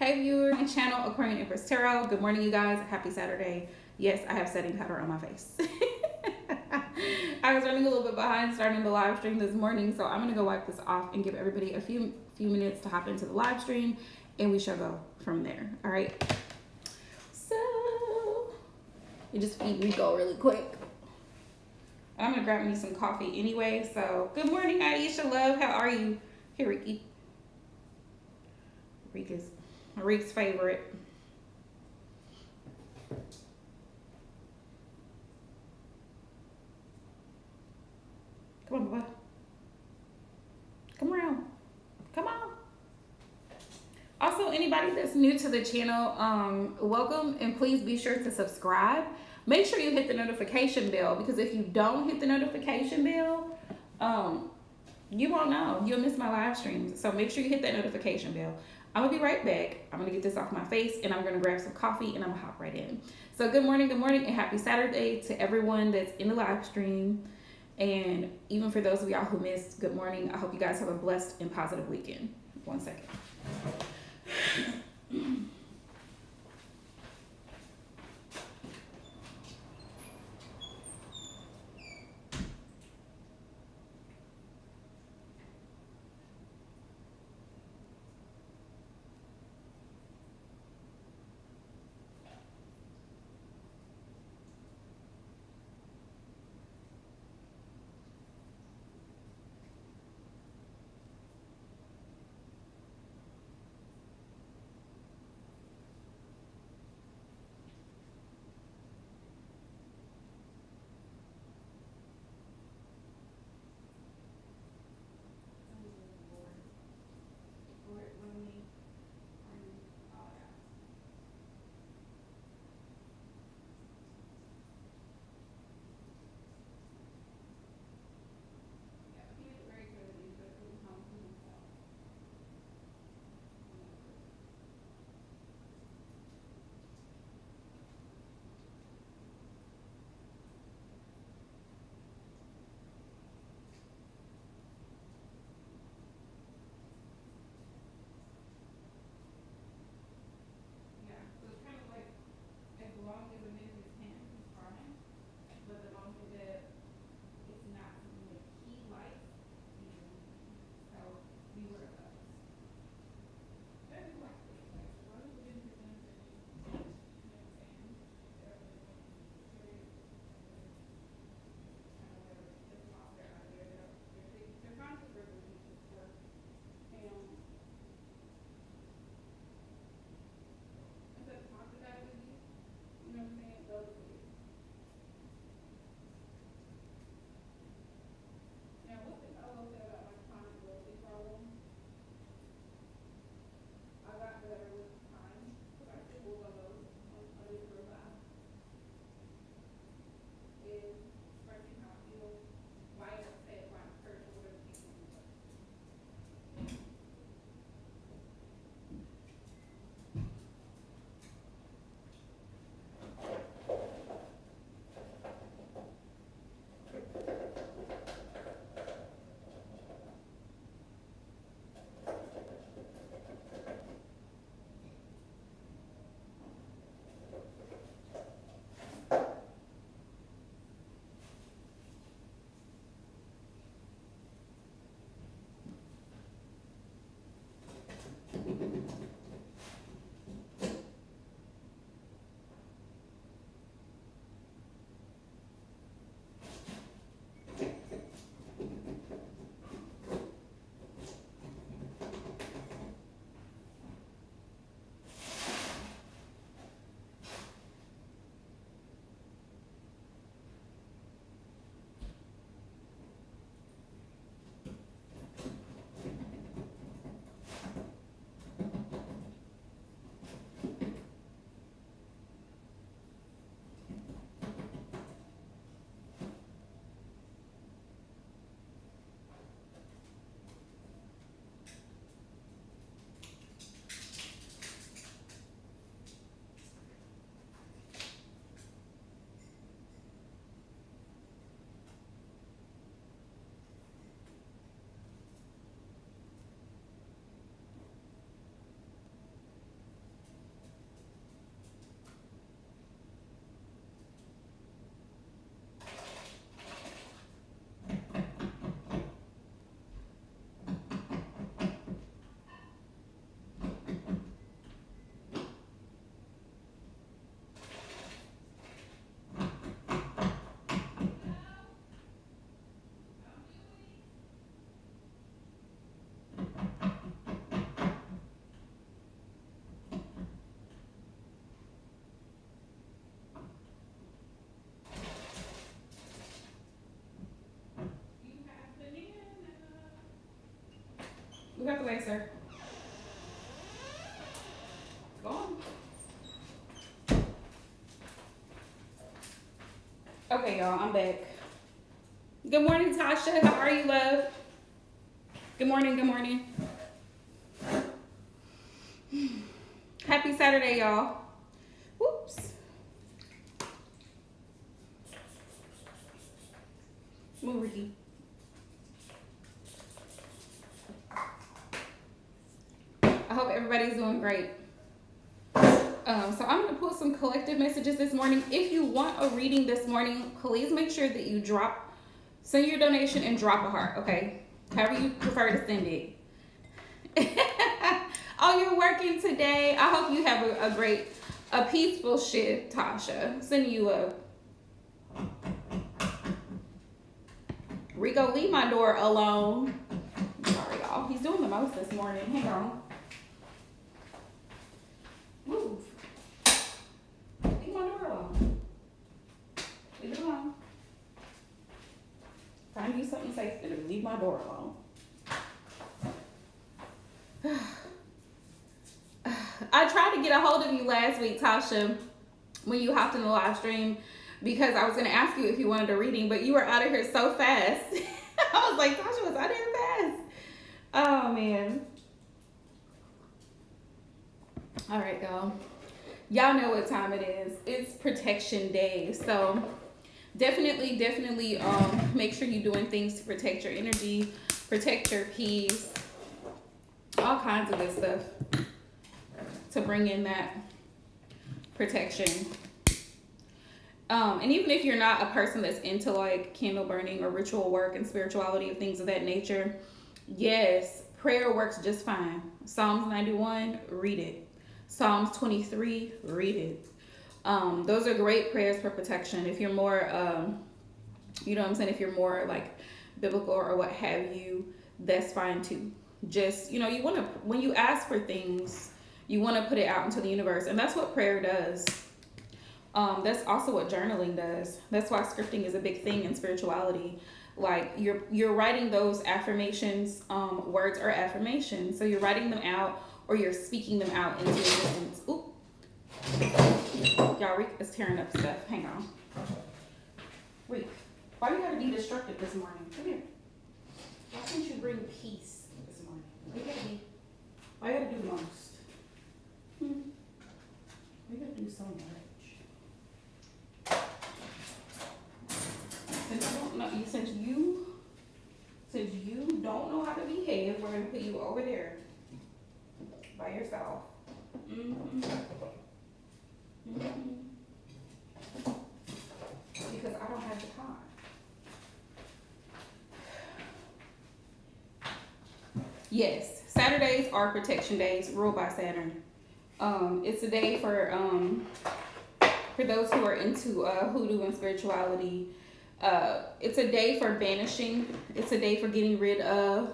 Hey viewer and channel Aquarian Empress Tarot. Good morning, you guys. Happy Saturday. Yes, I have setting powder on my face. I was running a little bit behind starting the live stream this morning, so I'm gonna go wipe this off and give everybody a few minutes to hop into the live stream, and we shall go from there. All right. So you just feed Rico really quick. I'm gonna grab me some coffee anyway. So good morning, Aisha love. How are you? Here, Ricky. Reek's favorite. Come on, Bubba. Come around. Come on. Also, anybody that's new to the channel, welcome, and please be sure to subscribe. Make sure you hit the notification bell, because if you don't hit the notification bell, you won't know. You'll miss my live streams. So make sure you hit that notification bell. I'm gonna be right back. I'm gonna get this off my face and I'm gonna grab some coffee and I'm gonna hop right in. So good morning, and happy Saturday to everyone that's in the live stream. And even for those of y'all who missed, good morning. I hope you guys have a blessed and positive weekend. 1 second. out the way, sir. Go on. Okay, y'all, I'm back. Good morning, Tasha. How are you, love? Good morning, good morning. Happy Saturday, y'all. Whoops. Move, Ricky. I hope everybody's doing great. So I'm going to put some collective messages this morning. If you want a reading this morning, please make sure that you send your donation and drop a heart, okay? However you prefer to send it. Oh, you're working today. I hope you have a peaceful shift, Tasha. Sending you a... Rico, leave my door alone. Sorry, y'all. He's doing the most this morning. Hang on. Move. Leave my door alone. Leave it alone. Find you something safe and leave my door alone. I tried to get a hold of you last week, Tasha, when you hopped in the live stream, because I was going to ask you if you wanted a reading, but you were out of here so fast. I was like, Tasha was out of here fast. Oh, man. All right, y'all. Y'all know what time it is. It's protection day. So definitely make sure you're doing things to protect your energy, protect your peace, all kinds of good stuff to bring in that protection. And even if you're not a person that's into like candle burning or ritual work and spirituality and things of that nature, yes, prayer works just fine. Psalms 91, read it. Psalms 23, read it. Those are great prayers for protection. If you're more, you know what I'm saying? If you're more like biblical or what have you, that's fine too. Just, you know, you want to, when you ask for things, you want to put it out into the universe. And that's what prayer does. That's also what journaling does. That's why scripting is a big thing in spirituality. Like you're writing those affirmations, words are affirmations. So you're writing them out or you're speaking them out into existence. Oop. Y'all, Reek is tearing up stuff. Hang on. Reek, why you gotta be destructive this morning? Come here. Why can't you bring peace this morning? Why you gotta do the most? Why you gotta do so much? Since you don't know how to behave, we're gonna put you over there by yourself. Because I don't have the time. Yes, Saturdays are protection days, ruled by Saturn. It's a day for those who are into hoodoo and spirituality. It's a day for banishing. It's a day for getting rid of.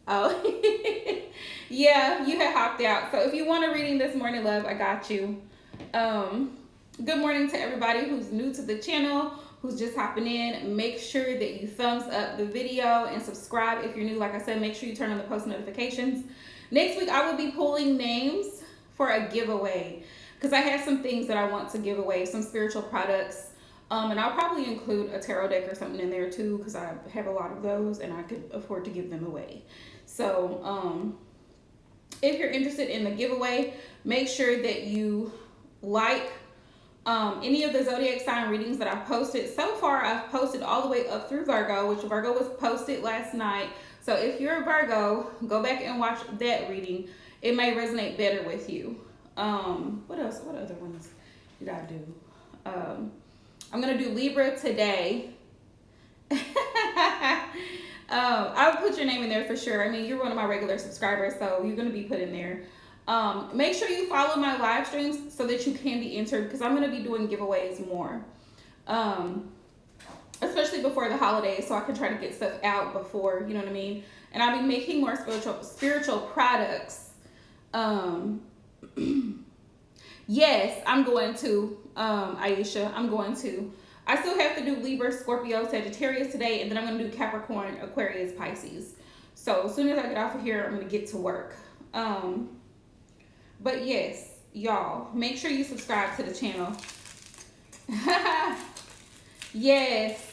Oh, yeah, you had hopped out. So if you want a reading this morning, love, I got you. Good morning to everybody who's new to the channel, who's just hopping in. Make sure that you thumbs up the video and subscribe if you're new. Like I said, make sure you turn on the post notifications. Next week, I will be pulling names for a giveaway because I have some things that I want to give away, some spiritual products. And I'll probably include a tarot deck or something in there too because I have a lot of those and I could afford to give them away. So if you're interested in the giveaway, make sure that you like any of the zodiac sign readings that I've posted. So far, I've posted all the way up through Virgo, which Virgo was posted last night. So if you're a Virgo, go back and watch that reading. It may resonate better with you. What else? What other ones did I do? I'm going to do Libra today. I'll put your name in there for sure. I mean, you're one of my regular subscribers, so you're going to be put in there. Make sure you follow my live streams so that you can be entered because I'm going to be doing giveaways more. Especially before the holidays, so I can try to get stuff out before, you know what I mean? And I'll be making more spiritual products. Yes, I'm going to, Aisha, I'm going to. I still have to do Libra, Scorpio, Sagittarius today, and then I'm going to do Capricorn, Aquarius, Pisces. So as soon as I get off of here, I'm going to get to work. But yes, y'all, make sure you subscribe to the channel. Yes.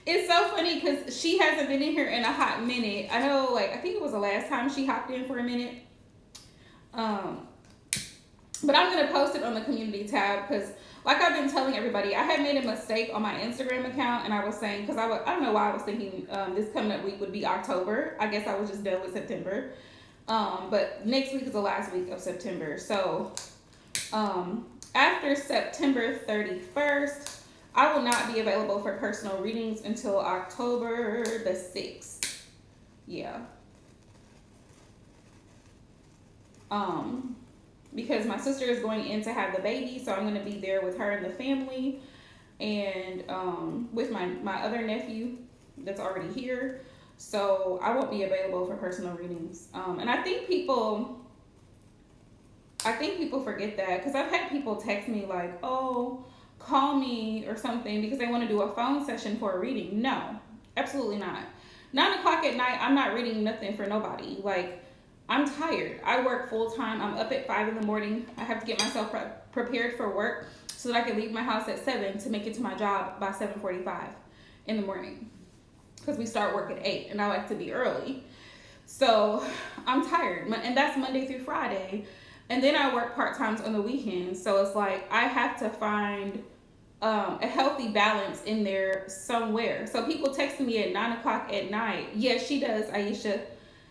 It's so funny because she hasn't been in here in a hot minute. I know, like, I think it was the last time she hopped in for a minute. But I'm going to post it on the community tab because, like I've been telling everybody, I had made a mistake on my Instagram account, and I was saying, because I don't know why I was thinking this coming up week would be October. I guess I was just done with September. But next week is the last week of September. So after September 31st, I will not be available for personal readings until October the 6th. Yeah. Because my sister is going in to have the baby, so I'm going to be there with her and the family, and with my other nephew that's already here. So I won't be available for personal readings. And I think people forget that, because I've had people text me like, oh, call me or something because they want to do a phone session for a reading. No, absolutely not. 9 o'clock at night, I'm not reading nothing for nobody. Like, I'm tired. I work full time. I'm up at 5 in the morning. I have to get myself prepared for work so that I can leave my house at 7 to make it to my job by 7:45 in the morning, because we start work at 8 and I like to be early. So I'm tired, and that's Monday through Friday. And then I work part-times on the weekends. So it's like I have to find a healthy balance in there somewhere. So people texting me at 9 o'clock at night. Yes, she does, Aisha.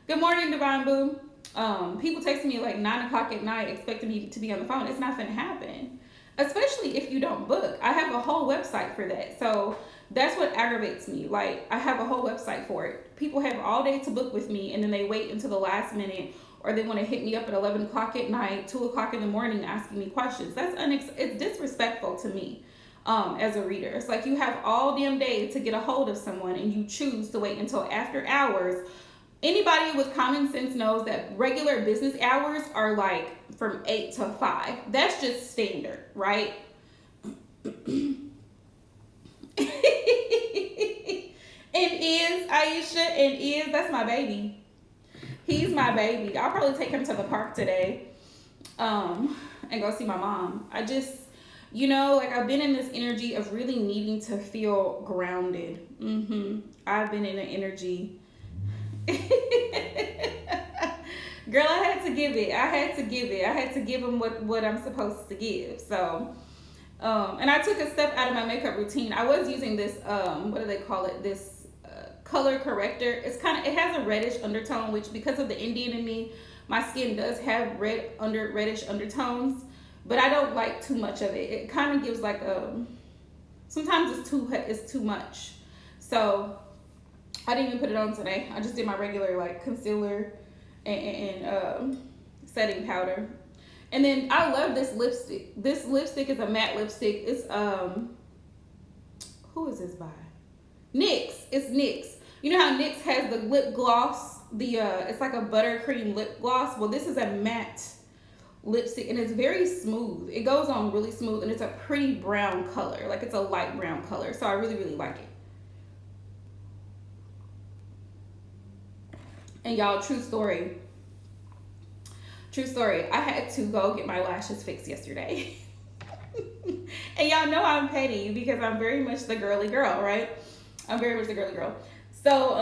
Good morning, Divine Boo. People texting me like 9 o'clock at night expecting me to be on the phone. It's not gonna happen, especially if you don't book. I have a whole website for that. So that's what aggravates me. Like, I have a whole website for it. People have all day to book with me, and then they wait until the last minute, or they want to hit me up at 11 o'clock at night, 2 o'clock in the morning asking me questions. It's disrespectful to me as a reader. It's like you have all damn day to get a hold of someone, and you choose to wait until after hours. Anybody with common sense knows that regular business hours are like from 8 to 5. That's just standard, right? And is, Aisha, and is, that's my baby. He's my baby. I'll probably take him to the park today and go see my mom. I just, like, I've been in this energy of really needing to feel grounded. I've been in an energy. Girl, I had to give it. I had to give him what I'm supposed to give. So, and I took a step out of my makeup routine. I was using this, what do they call it? This color corrector. It has a reddish undertone, which, because of the Indian in me, my skin does have reddish undertones, but I don't like too much of it. It kind of gives like sometimes it's too much. So I didn't even put it on today. I just did my regular like concealer and setting powder. And then I love this lipstick. This lipstick is a matte lipstick. It's who is this by? NYX. It's NYX. You know how NYX has the lip gloss? It's like a buttercream lip gloss. Well, this is a matte lipstick, and it's very smooth. It goes on really smooth, and it's a pretty brown color. Like, it's a light brown color. So I really, really like it. And y'all, true story, I had to go get my lashes fixed yesterday. And y'all know I'm petty because I'm very much the girly girl, right? I'm very much the girly girl. So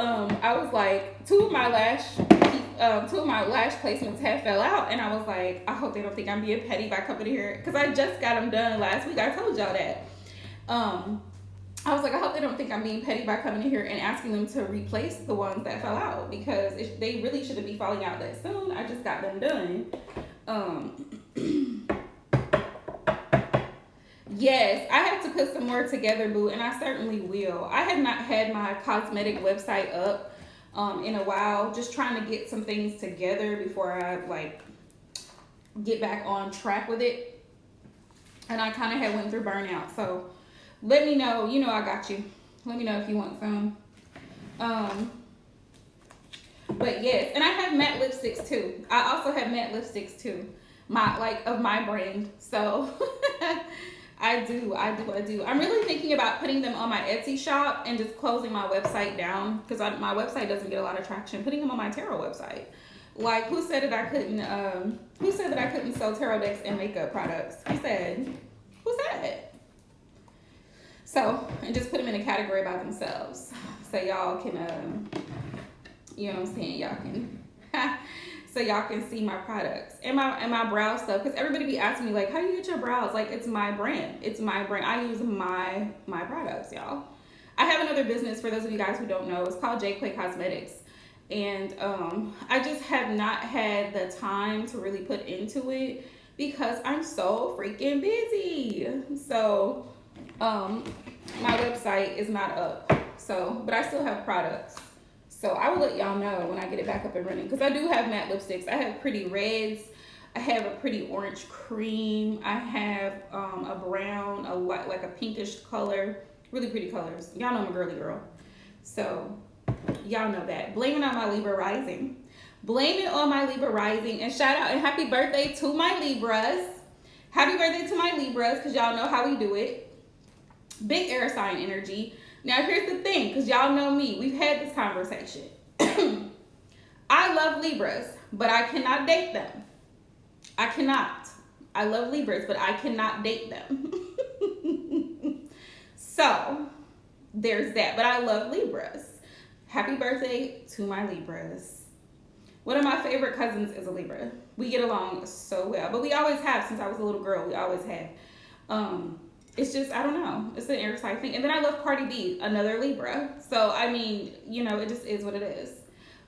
I was like, two of my lash placements had fell out, and I was like, I hope they don't think I'm being petty by coming here, because I just got them done last week. I told y'all that. I was like, I hope they don't think I'm being petty by coming in here and asking them to replace the ones that fell out, because they really shouldn't be falling out that soon. I just got them done. Yes, I have to put some more together, boo, and I certainly will. I have not had my cosmetic website up in a while, just trying to get some things together before I like get back on track with it. And I kind of had went through burnout, so let me know. I got you. Let me know if you want some. But yes, and I have matte lipsticks too. I also have matte lipsticks too, of my brand. So I do. I'm really thinking about putting them on my Etsy shop and just closing my website down because my website doesn't get a lot of traction. Putting them on my tarot website. Like, who said that I couldn't? Who said that I couldn't sell tarot decks and makeup products? Who said? Who said? So, and just put them in a category by themselves, so y'all can, you know what I'm saying? Y'all can. So y'all can see my products and my brow stuff, because everybody be asking me like, how do you get your brows? Like, it's my brand. I use my products, y'all. I have another business, for those of you guys who don't know. It's called J Clay Cosmetics, and I just have not had the time to really put into it because I'm so freaking busy. So my website is not up, so but I still have products. So I will let y'all know when I get it back up and running, because I do have matte lipsticks. I have pretty reds. I have a pretty orange cream. I have a brown, like a pinkish color. Really pretty colors. Y'all know I'm a girly girl. So y'all know that. Blame it on my Libra rising. Blame it on my Libra rising. And shout out and happy birthday to my Libras. Happy birthday to my Libras, because y'all know how we do it. Big air sign energy. Now, here's the thing, because y'all know me. We've had this conversation. I love Libras, but I cannot date them. I cannot. I love Libras, but I cannot date them. So, there's that. But I love Libras. Happy birthday to my Libras. One of my favorite cousins is a Libra. We get along so well. But we always have, since I was a little girl. We always have. It's just, I don't know. It's an air sign thing. And then I love Cardi B, another Libra. So, I mean, you know, it just is what it is.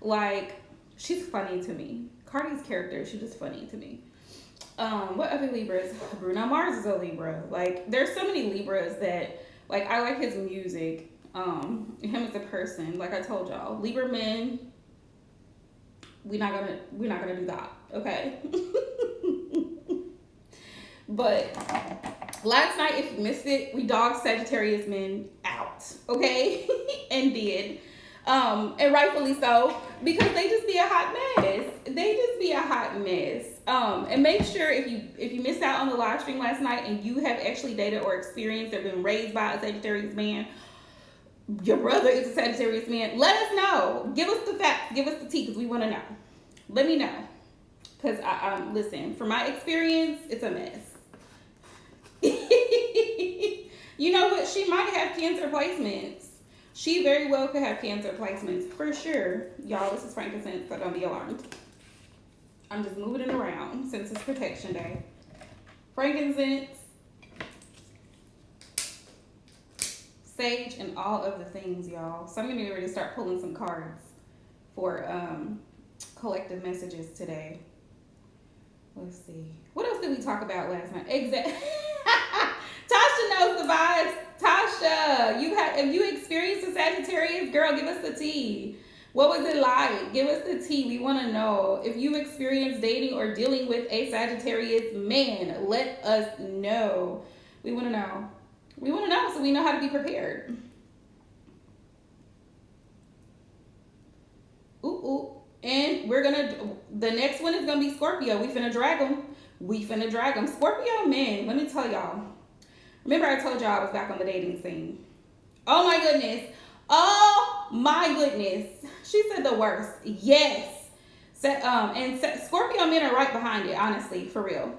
Like, she's funny to me. Cardi's character, she's just funny to me. What other Libras? Bruno Mars is a Libra. Like, there's so many Libras that, like, I like his music. Him as a person. Like I told y'all, Libra men, we're not gonna do that, okay? But last night, if you missed it, we dogged Sagittarius men out, okay? And did. And rightfully so, because they just be a hot mess. And make sure if you missed out on the live stream last night and you have actually dated or experienced or been raised by a Sagittarius man, your brother is a Sagittarius man, let us know. Give us the facts, give us the tea, because we want to know. Let me know. Because listen, from my experience, it's a mess. You know what? She might have Cancer placements. She very well could have Cancer placements, for sure. Y'all, this is frankincense, so don't be alarmed. I'm just moving it around since it's Protection Day. Frankincense, sage, and all of the things, y'all. So I'm going to be ready to start pulling some cards for collective messages today. Let's see. What else did we talk about last night? Tasha knows the vibes. Tasha, have you experienced a Sagittarius? Girl, give us the tea. What was it like? Give us the tea. We want to know. If you experienced dating or dealing with a Sagittarius man, let us know. We want to know. We want to know so we know how to be prepared. Ooh. And the next one is going to be Scorpio. We finna drag them. Scorpio men, let me tell y'all. Remember I told y'all I was back on the dating scene. Oh my goodness. She said the worst. Yes. Scorpio men are right behind it, honestly, for real.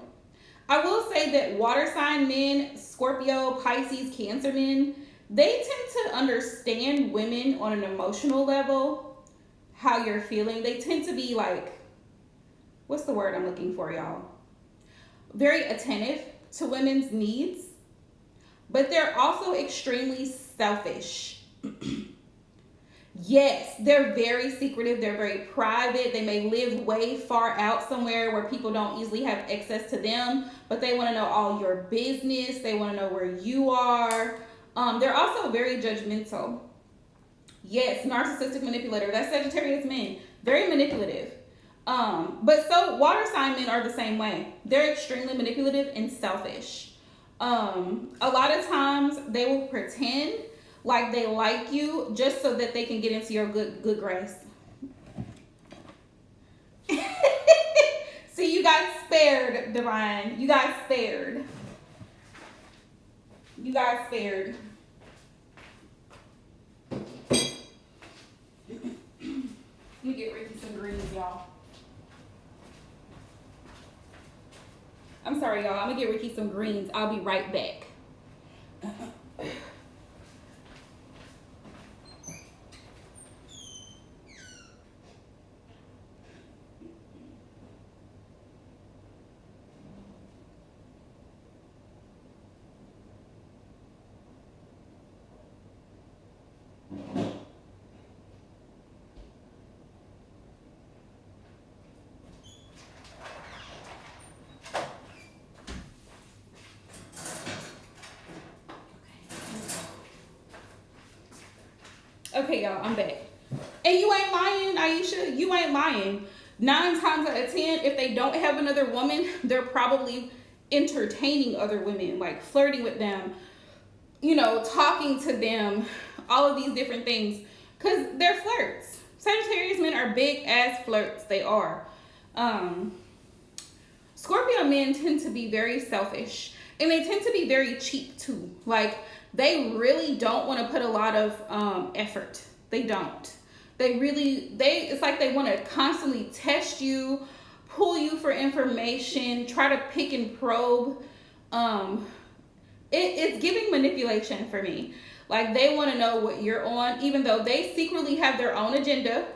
I will say that water sign men, Scorpio, Pisces, Cancer men, they tend to understand women on an emotional level. How you're feeling. They tend to be like, what's the word I'm looking for, y'all? Very attentive to women's needs, but they're also extremely selfish. Yes, they're very secretive. They're very private. They may live way far out somewhere where people don't easily have access to them, but they want to know all your business. They want to know where you are. They're also very judgmental. Yes, narcissistic manipulator. That's Sagittarius men. Very manipulative. But so water sign men are the same way. They're extremely manipulative and selfish. A lot of times they will pretend like they like you just so that they can get into your good grace. See, you got spared, Divine. You got spared. You guys spared. Let me get Ricky some greens, y'all. I'm sorry, y'all. I'm gonna get Ricky some greens. I'll be right back. Okay, y'all, I'm back. And you ain't lying, Aisha. You ain't lying. 9 times out of 10, if they don't have another woman, they're probably entertaining other women, like flirting with them, you know, talking to them, all of these different things, because they're flirts. Sagittarius men are big ass flirts. They are. Scorpio men tend to be very selfish, and they tend to be very cheap too. Like, they really don't want to put a lot of effort. They don't. It's like they want to constantly test you, pull you for information, try to pick and probe. It's giving manipulation for me. Like, they want to know what you're on, even though they secretly have their own agenda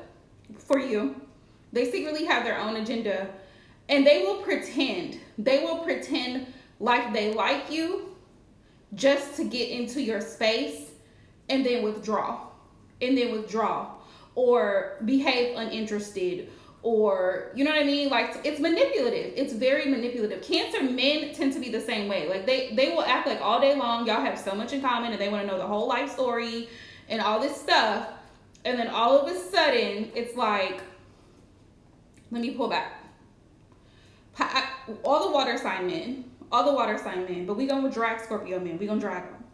for you. They secretly have their own agenda, and they will pretend. They will pretend like they like you just to get into your space, and then withdraw. Or behave uninterested, or, you know what I mean? Like, it's manipulative. It's very manipulative. Cancer men tend to be the same way. Like, they will act like all day long y'all have so much in common, and they want to know the whole life story and all this stuff. And then all of a sudden, it's like, let me pull back. All the water sign men, but we gonna drag Scorpio men. We gonna drag them.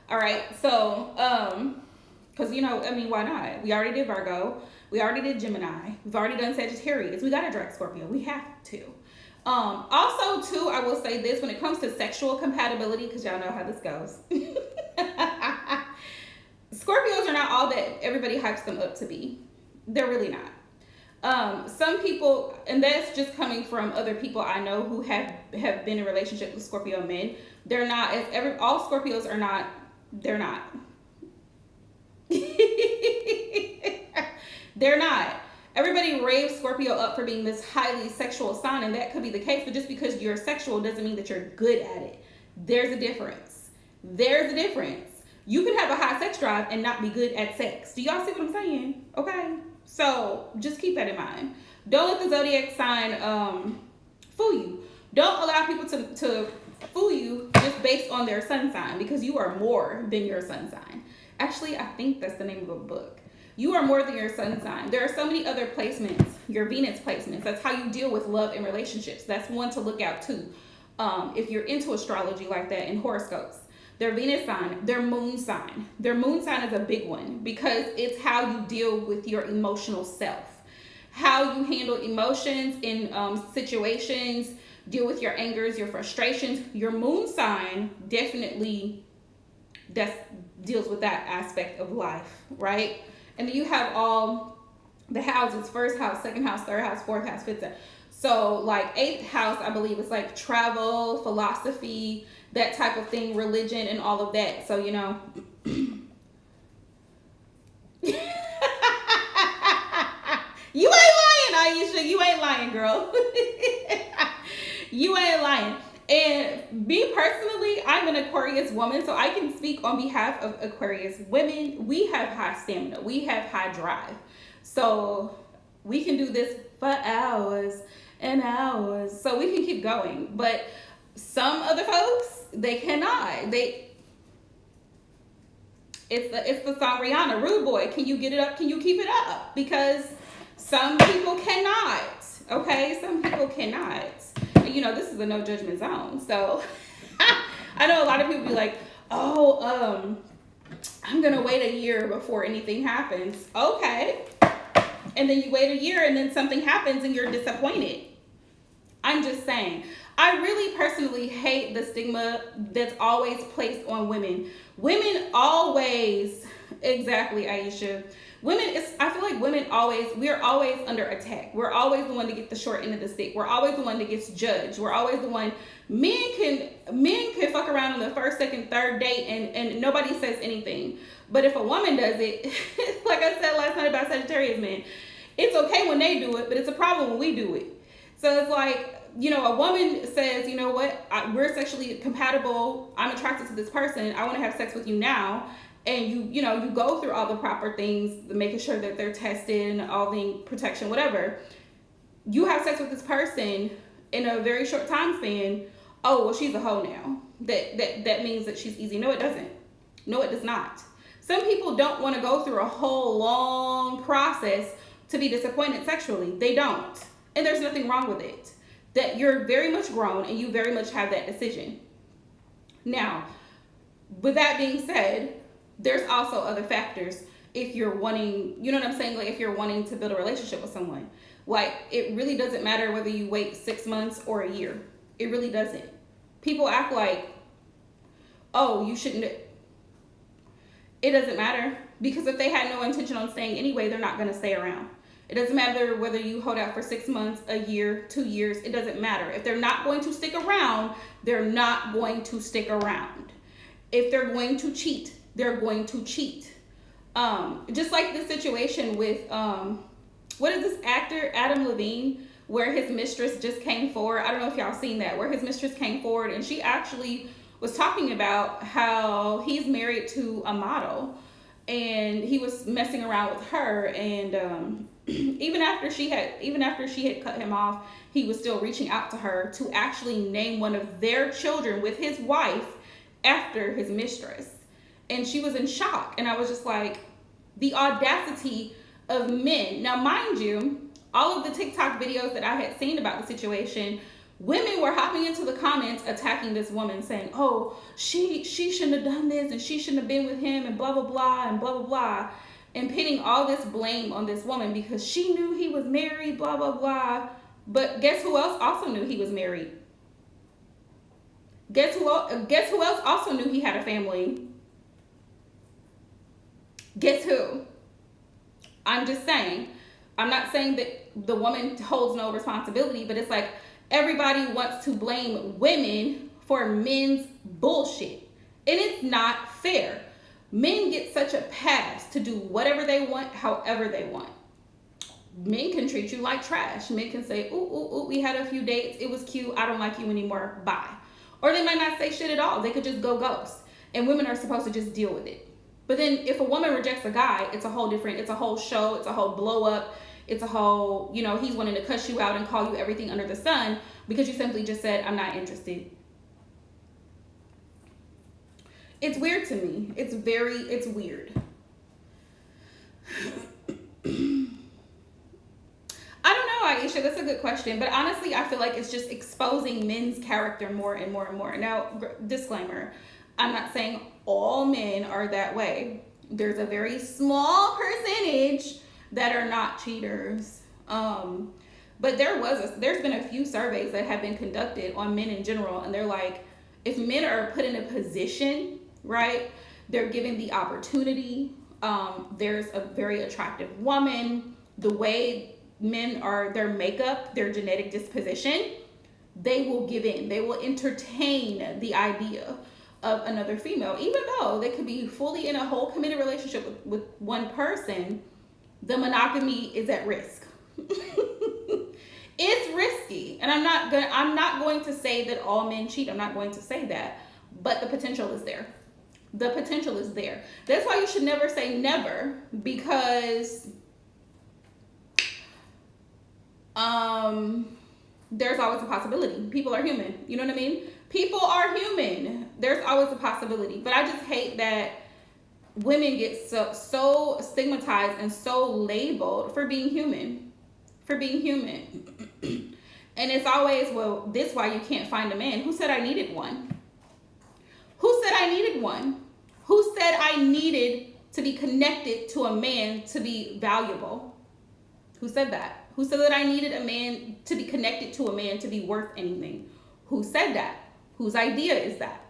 All right, so, because, you know, I mean, why not? We already did Virgo. We already did Gemini. We've already done Sagittarius. We got to drag Scorpio. We have to. Also, too, I will say this. When it comes to sexual compatibility, because y'all know how this goes. Scorpios are not all that everybody hypes them up to be. They're really not. Some people, and that's just coming from other people I know who have been in relationship with Scorpio men. They're not, all Scorpios are not, they're not. They're not. Everybody raves Scorpio up for being this highly sexual sign, and that could be the case, but just because you're sexual doesn't mean that you're good at it. There's a difference. You can have a high sex drive and not be good at sex. Do y'all see what I'm saying? Okay. So just keep that in mind. Don't let the zodiac sign fool you. Don't allow people to fool you just based on their sun sign, because you are more than your sun sign. Actually, I think that's the name of a book. You are more than your sun sign. There are so many other placements, your Venus placements. That's how you deal with love and relationships. That's one to look out too. If you're into astrology like that and horoscopes. Their Venus sign, their moon sign. Their moon sign is a big one, because it's how you deal with your emotional self. How you handle emotions in situations, deal with your angers, your frustrations. Your moon sign definitely deals with that aspect of life, right? And then you have all the houses: first house, second house, third house, fourth house, fifth house. So like 8th house, I believe, is like travel, philosophy, that type of thing, religion, and all of that. So, you know, you ain't lying, Aisha. You ain't lying, girl. You ain't lying. And me personally, I'm an Aquarius woman, so I can speak on behalf of Aquarius women. We have high stamina. We have high drive. So we can do this for hours and hours. So we can keep going. But some other folks, they cannot. It's the song Rihanna, Rude Boy. Can you get it up? Can you keep it up? Because some people cannot. Okay? Some people cannot. You know, this is a no judgment zone. So I know a lot of people be like, oh, I'm going to wait a year before anything happens. Okay. And then you wait a year and then something happens and you're disappointed. I'm just saying. I really personally hate the stigma that's always placed on women. Women always, exactly, Aisha. I feel like women we're always under attack. We're always the one to get the short end of the stick. We're always the one that gets judged. We're always the one, men can fuck around on the first, second, third date and nobody says anything. But if a woman does it, like I said last night about Sagittarius men, it's okay when they do it, but it's a problem when we do it. So it's like, a woman says, you know what, we're sexually compatible. I'm attracted to this person. I want to have sex with you now. And you go through all the proper things, making sure that they're tested and all the protection, whatever. You have sex with this person in a very short time span. Oh, well, she's a hoe now. That means that she's easy. No, it doesn't. No, it does not. Some people don't want to go through a whole long process to be disappointed sexually. They don't. And there's nothing wrong with it. That you're very much grown and you very much have that decision. Now, with that being said, there's also other factors if you're wanting, you know what I'm saying? Like if you're wanting to build a relationship with someone. Like it really doesn't matter whether you wait 6 months or a year. It really doesn't. People act like, oh, you shouldn't. It doesn't matter, because if they had no intention on staying anyway, they're not going to stay around. It doesn't matter whether you hold out for 6 months, a year, 2 years. It doesn't matter. If they're not going to stick around, they're not going to stick around. If they're going to cheat, they're going to cheat. Just like the situation with, what is this actor, Adam Levine, where his mistress just came forward. I don't know if y'all seen that, where his mistress came forward and she actually was talking about how he's married to a model and he was messing around with her, and even after she had cut him off, he was still reaching out to her to actually name one of their children with his wife after his mistress. And she was in shock, and I was just like, the audacity of men. Now mind you, all of the TikTok videos that I had seen about the situation, women were hopping into the comments attacking this woman, saying, oh, she shouldn't have done this and she shouldn't have been with him and blah blah blah and blah blah blah, and pinning all this blame on this woman because she knew he was married, blah blah blah. But guess who else also knew he was married? Guess who else also knew he had a family? Guess who? I'm just saying. I'm not saying that the woman holds no responsibility, but it's like everybody wants to blame women for men's bullshit. And it's not fair. Men get such a pass to do whatever they want, however they want. Men can treat you like trash. Men can say, ooh, we had a few dates. It was cute. I don't like you anymore. Bye. Or they might not say shit at all. They could just go ghost. And women are supposed to just deal with it. But then if a woman rejects a guy, it's a whole show. It's a whole blow up. It's a whole, he's wanting to cuss you out and call you everything under the sun because you simply just said, I'm not interested. It's weird to me. It's weird. I don't know, Aisha, that's a good question. But honestly, I feel like it's just exposing men's character more and more and more. Now, disclaimer, I'm not saying all men are that way. There's a very small percentage that are not cheaters. But there's been a few surveys that have been conducted on men in general, and they're like, if men are put in a position, right, they're given the opportunity, there's a very attractive woman, the way men are, their makeup, their genetic disposition, they will give in. They will entertain the idea of another female, even though they could be fully in a whole committed relationship with one person. The monogamy is at risk. It's risky, and I'm not going to say that all men cheat. I'm not going to say that, but the potential is there. The potential is there. That's why you should never say never, because there's always a possibility. People are human. You know what I mean? People are human. There's always a possibility. But I just hate that women get so stigmatized and so labeled for being human. For being human. And it's always, well, this is why you can't find a man. Who said I needed one? Who said I needed one? Who said I needed to be connected to a man to be valuable? Who said that? Who said that I needed a man to be connected to a man to be worth anything? Who said that? Whose idea is that?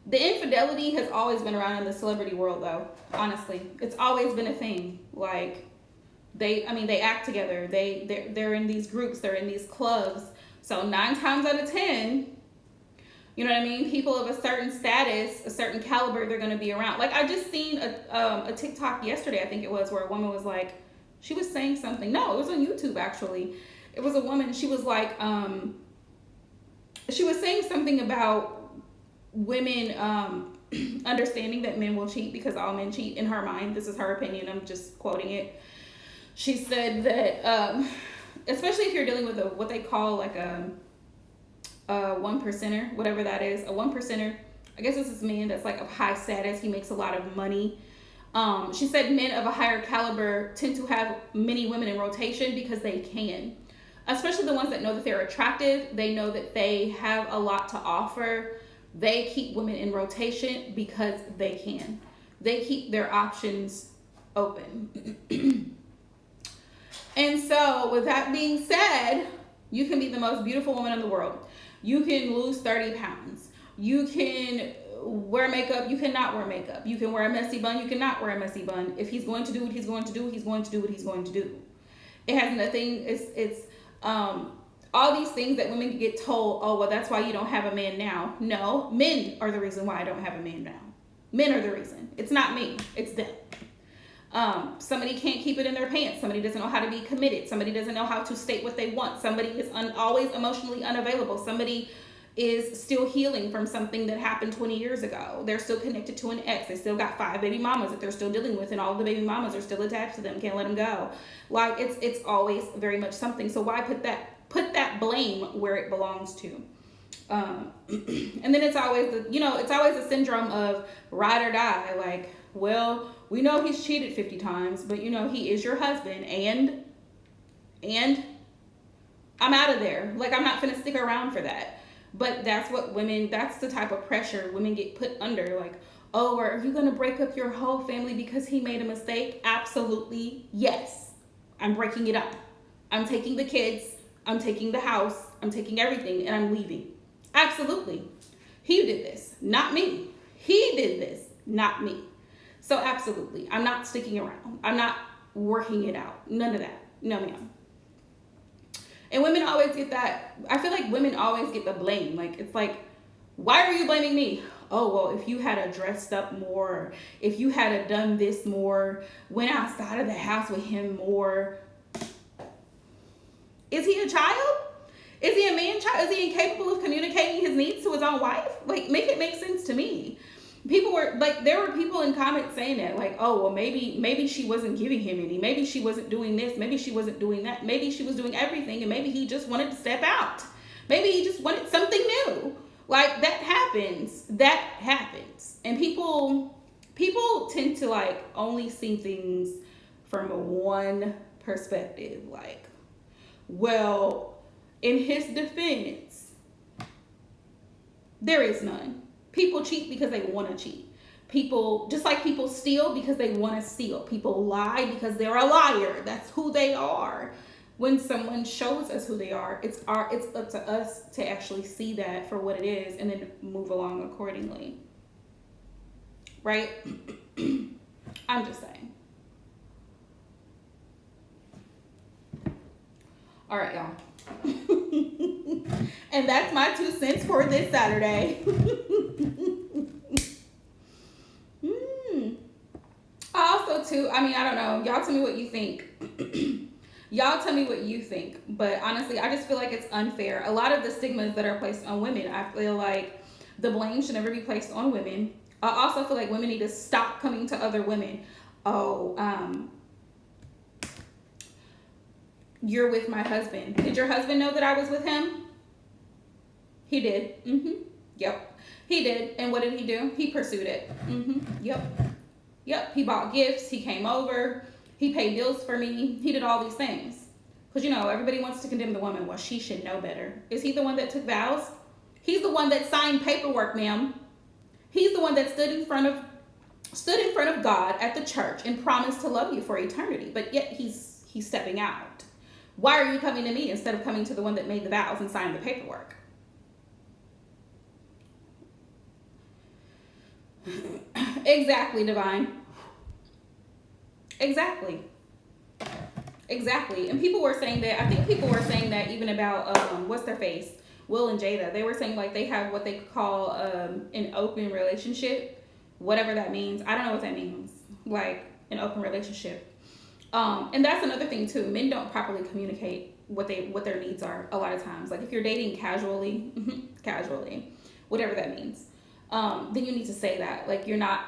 The infidelity has always been around in the celebrity world, though. Honestly, it's always been a thing. Like, they act together. They're in these groups. They're in these clubs. So 9 times out of 10, you know what I mean? People of a certain status, a certain caliber, they're going to be around. Like, I just seen a TikTok yesterday, I think it was, where a woman was like, she was saying something. No, it was on YouTube, actually. It was a woman. She was like, she was saying something about women understanding that men will cheat because all men cheat. In her mind, this is her opinion, I'm just quoting it. She said that especially if you're dealing with what they call like a 1%er, whatever that is, a 1%er, I guess this is a man that's like of high status, he makes a lot of money. She said men of a higher caliber tend to have many women in rotation because they can, especially the ones that know that they're attractive. They know that they have a lot to offer. They keep women in rotation because they can. They keep their options open. And so with that being said, you can be the most beautiful woman in the world. You can lose 30 pounds. You can wear makeup. You cannot wear makeup. You can wear a messy bun. You cannot wear a messy bun. If he's going to do what he's going to do, he's going to do what he's going to do. It has nothing, it's all these things that women get told, oh, well, that's why you don't have a man now. No, men are the reason why I don't have a man now. Men are the reason. It's not me. It's them. Somebody can't keep it in their pants. Somebody doesn't know how to be committed. Somebody doesn't know how to state what they want. Somebody is always emotionally unavailable. Somebody is still healing from something that happened 20 years ago. They're still connected to an ex. They still got 5 baby mamas that they're still dealing with, and all the baby mamas are still attached to them. Can't let them go. Like, it's always very much something. So why put that blame where it belongs to? And then it's always it's always a syndrome of ride or die. Like, well, we know he's cheated 50 times, but he is your husband, and I'm out of there. Like, I'm not gonna stick around for that. But that's the type of pressure women get put under. Like, oh, are you gonna break up your whole family because he made a mistake? Absolutely, yes. I'm breaking it up. I'm taking the kids, I'm taking the house, I'm taking everything, and I'm leaving. Absolutely. He did this, not me. He did this, not me. So absolutely, I'm not sticking around. I'm not working it out. None of that. No, ma'am. And women always get that. I feel like women always get the blame. Like, it's like, why are you blaming me? Oh, well, if you had dressed up more, if you had done this more, went outside of the house with him more. Is he a child? Is he a man-child? Is he incapable of communicating his needs to his own wife? Like, make it make sense to me. There were people in comments saying that, like, oh, well, maybe she wasn't giving him any. Maybe she wasn't doing this. Maybe she wasn't doing that. Maybe she was doing everything, and maybe he just wanted to step out. Maybe he just wanted something new. Like, that happens. That happens. And people tend to, like, only see things from one perspective. Like, well, in his defense, there is none. People cheat because they want to cheat. People steal because they want to steal. People lie because they're a liar. That's who they are. When someone shows us who they are, it's up to us to actually see that for what it is and then move along accordingly. Right? I'm just saying. All right, y'all. And that's my 2 cents for this Saturday. Also, too, I don't know. Y'all tell me what you think. Y'all tell me what you think. But honestly, I just feel like it's unfair. A lot of the stigmas that are placed on women, I feel like the blame should never be placed on women. I also feel like women need to stop coming to other women. Oh, you're with my husband. Did your husband know that I was with him? He did. Yep. He did. And what did he do? He pursued it. Yep. He bought gifts. He came over. He paid bills for me. He did all these things. Because, everybody wants to condemn the woman. Well, she should know better. Is he the one that took vows? He's the one that signed paperwork, ma'am. He's the one that stood in front of God at the church and promised to love you for eternity. But yet he's stepping out. Why are you coming to me instead of coming to the one that made the vows and signed the paperwork? Exactly, Divine. Exactly. Exactly. And people were saying that, I think people were saying that even about, what's their face? Will and Jada. They were saying like they have what they call an open relationship, whatever that means. I don't know what that means. Like an open relationship. And that's another thing too. Men don't properly communicate what their needs are a lot of times. Like if you're dating casually, casually, whatever that means, then you need to say that. Like you're not.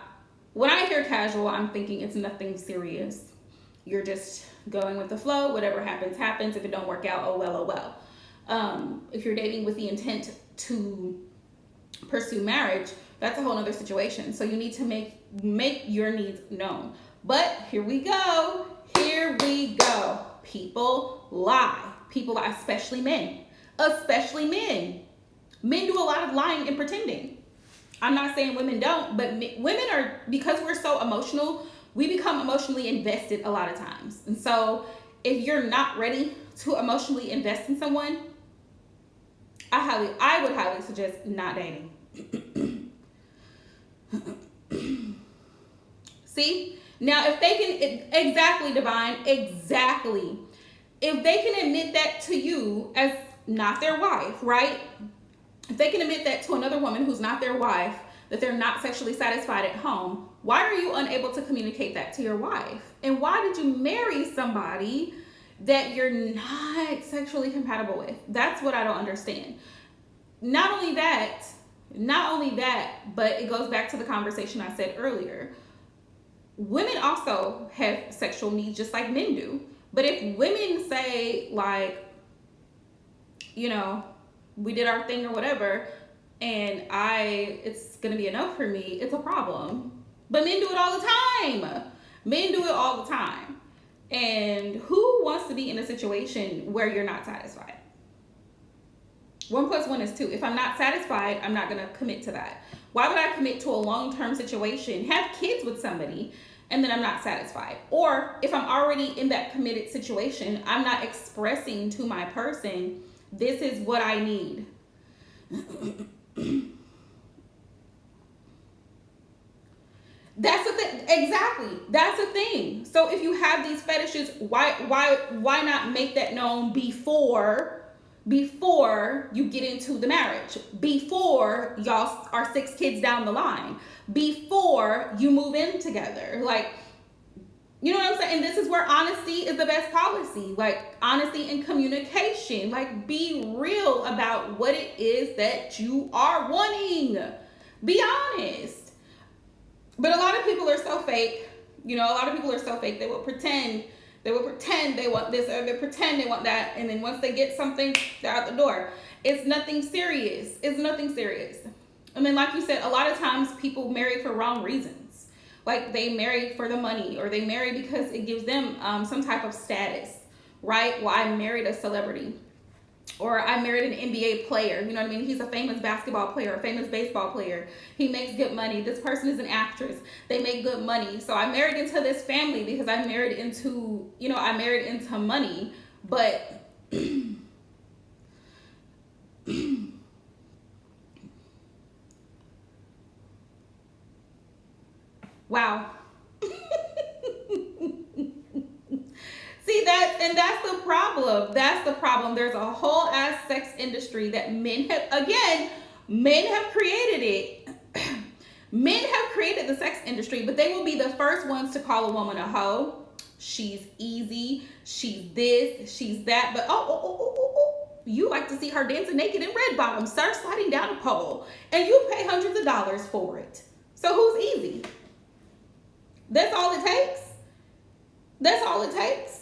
When I hear casual, I'm thinking it's nothing serious. You're just going with the flow. Whatever happens, happens. If it don't work out, oh well, oh well. If you're dating with the intent to pursue marriage, that's a whole other situation. So you need to make your needs known. But here we go. Here we go. People lie. People lie, especially men. Especially men. Men do a lot of lying and pretending. I'm not saying women don't, but women are, because we're so emotional, we become emotionally invested a lot of times. And so if you're not ready to emotionally invest in someone, I would highly suggest not dating. See? Now, if they can, exactly, Divine, exactly. If they can admit that to you as not their wife, right? If they can admit that to another woman who's not their wife, that they're not sexually satisfied at home, why are you unable to communicate that to your wife? And why did you marry somebody that you're not sexually compatible with? That's what I don't understand. Not only that, but it goes back to the conversation I said earlier. Women also have sexual needs just like men do. But if women say, like, you know, we did our thing or whatever, and it's gonna be a no for me, it's a problem. But men do it all the time. Men do it all the time. And who wants to be in a situation where you're not satisfied? 1 + 1 is 2. If I'm not satisfied, I'm not gonna commit to that. Why would I commit to a long-term situation, have kids with somebody, and then I'm not satisfied? Or if I'm already in that committed situation, I'm not expressing to my person, this is what I need. That's the thing. Exactly. That's the thing. So if you have these fetishes, why not make that known before you get into the marriage, before y'all are 6 kids down the line, before you move in together? Like, you know what I'm saying? And this is where honesty is the best policy. Like, honesty and communication. Like, be real about what it is that you are wanting. Be honest. But a lot of people are so fake. You know, a lot of people are so fake. They will pretend they want this, or they pretend they want that. And then once they get something, they're out the door. It's nothing serious. It's nothing serious. I mean, like you said, a lot of times people marry for wrong reasons. Like they marry for the money, or they marry because it gives them some type of status, right? Well, I married a celebrity, or I married an NBA player. You know what I mean? He's a famous basketball player, a famous baseball player. He makes good money. This person is an actress. They make good money. So I married into this family because I married into money. But wow. See, that's the problem. That's the problem. There's a whole ass sex industry that men have created it. Men have created the sex industry, but they will be the first ones to call a woman a hoe. She's easy. She's this. She's that. But you like to see her dancing naked in red bottoms, sir, sliding down a pole, and you pay hundreds of dollars for it. So who's easy? That's all it takes. That's all it takes.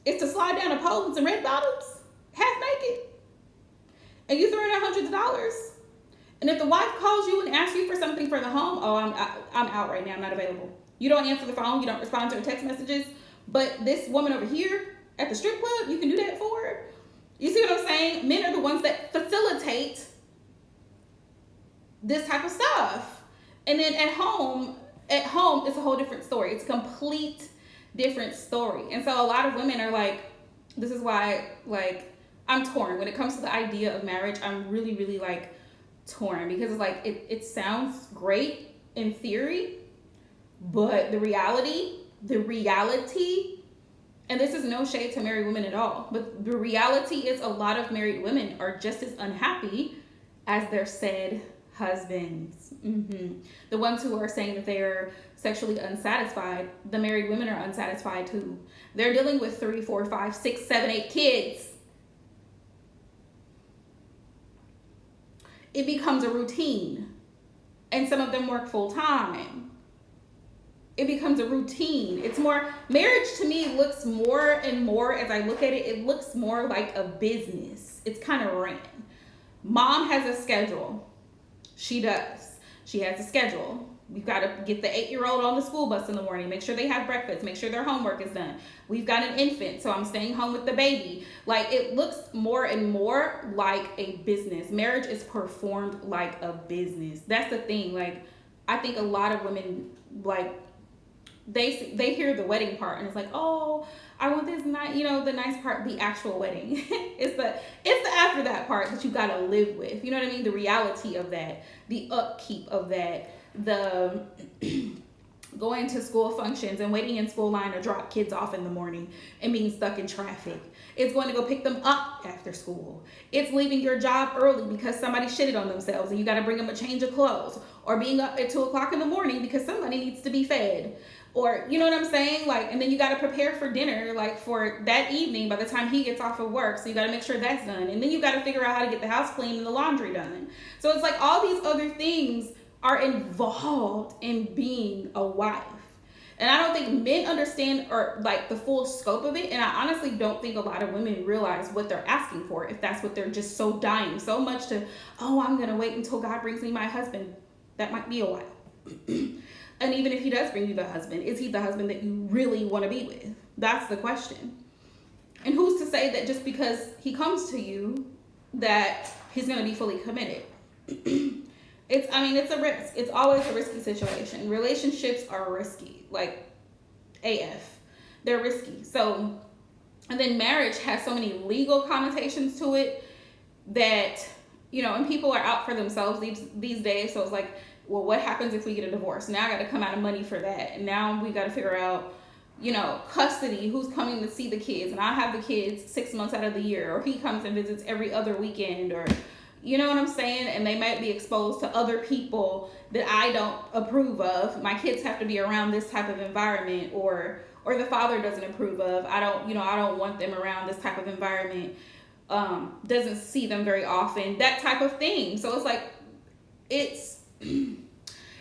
Is to slide down a pole in some red bottoms, half naked, and you throwing out hundreds of dollars. And if the wife calls you and asks you for something for the home, I'm out right now. I'm not available. You don't answer the phone. You don't respond to her text messages. But this woman over here at the strip club, you can do that for her. You see what I'm saying? Men are the ones that facilitate this type of stuff. And then at home, it's a whole different story. It's a complete different story. And so a lot of women are like, this is why, like, I'm torn when it comes to the idea of marriage. I'm really, really like torn, because it's like it sounds great in theory, but the reality, and this is no shade to married women at all, but the reality is a lot of married women are just as unhappy as their said husbands. The ones who are saying that they're sexually unsatisfied, the married women are unsatisfied too. They're dealing with 3, 4, 5, 6, 7, 8 kids. It becomes a routine. And some of them work full time. It becomes a routine. It's more, marriage to me looks more and more, as I look at it, it looks more like a business. It's kind of ran. Mom has a schedule. She does. She has a schedule. We've got to get the 8-year-old on the school bus in the morning, make sure they have breakfast, make sure their homework is done. We've got an infant, so I'm staying home with the baby. Like, it looks more and more like a business. Marriage is performed like a business. That's the thing. Like, I think a lot of women, like, they hear the wedding part and it's like, oh, I want this nice, the nice part, the actual wedding. it's the after that part that you got to live with. You know what I mean? The reality of that, the upkeep of that, the going to school functions and waiting in school line to drop kids off in the morning and being stuck in traffic. It's going to go pick them up after school. It's leaving your job early because somebody shitted on themselves and you got to bring them a change of clothes, or being up at 2 o'clock in the morning because somebody needs to be fed. Or, you know what I'm saying? Like, and then you got to prepare for dinner, like, for that evening by the time he gets off of work. So you got to make sure that's done. And then you got to figure out how to get the house clean and the laundry done. So it's like all these other things are involved in being a wife. And I don't think men understand, or like, the full scope of it. And I honestly don't think a lot of women realize what they're asking for, if that's what they're just so dying so much to, oh, I'm going to wait until God brings me my husband. That might be a while. And even if he does bring you the husband, is he the husband that you really want to be with? That's the question. And who's to say that just because he comes to you that he's going to be fully committed? It's a risk. It's always a risky situation. Relationships are risky, like AF. They're risky. So, and then marriage has so many legal connotations to it that, and people are out for themselves these days. So it's like, well, what happens if we get a divorce? Now I got to come out of money for that. And now we got to figure out, custody, who's coming to see the kids. And I have the kids 6 months out of the year, or he comes and visits every other weekend, or, you know what I'm saying? And they might be exposed to other people that I don't approve of. My kids have to be around this type of environment, or the father doesn't approve of. I don't want them around this type of environment. Doesn't see them very often, that type of thing. So it's like, it's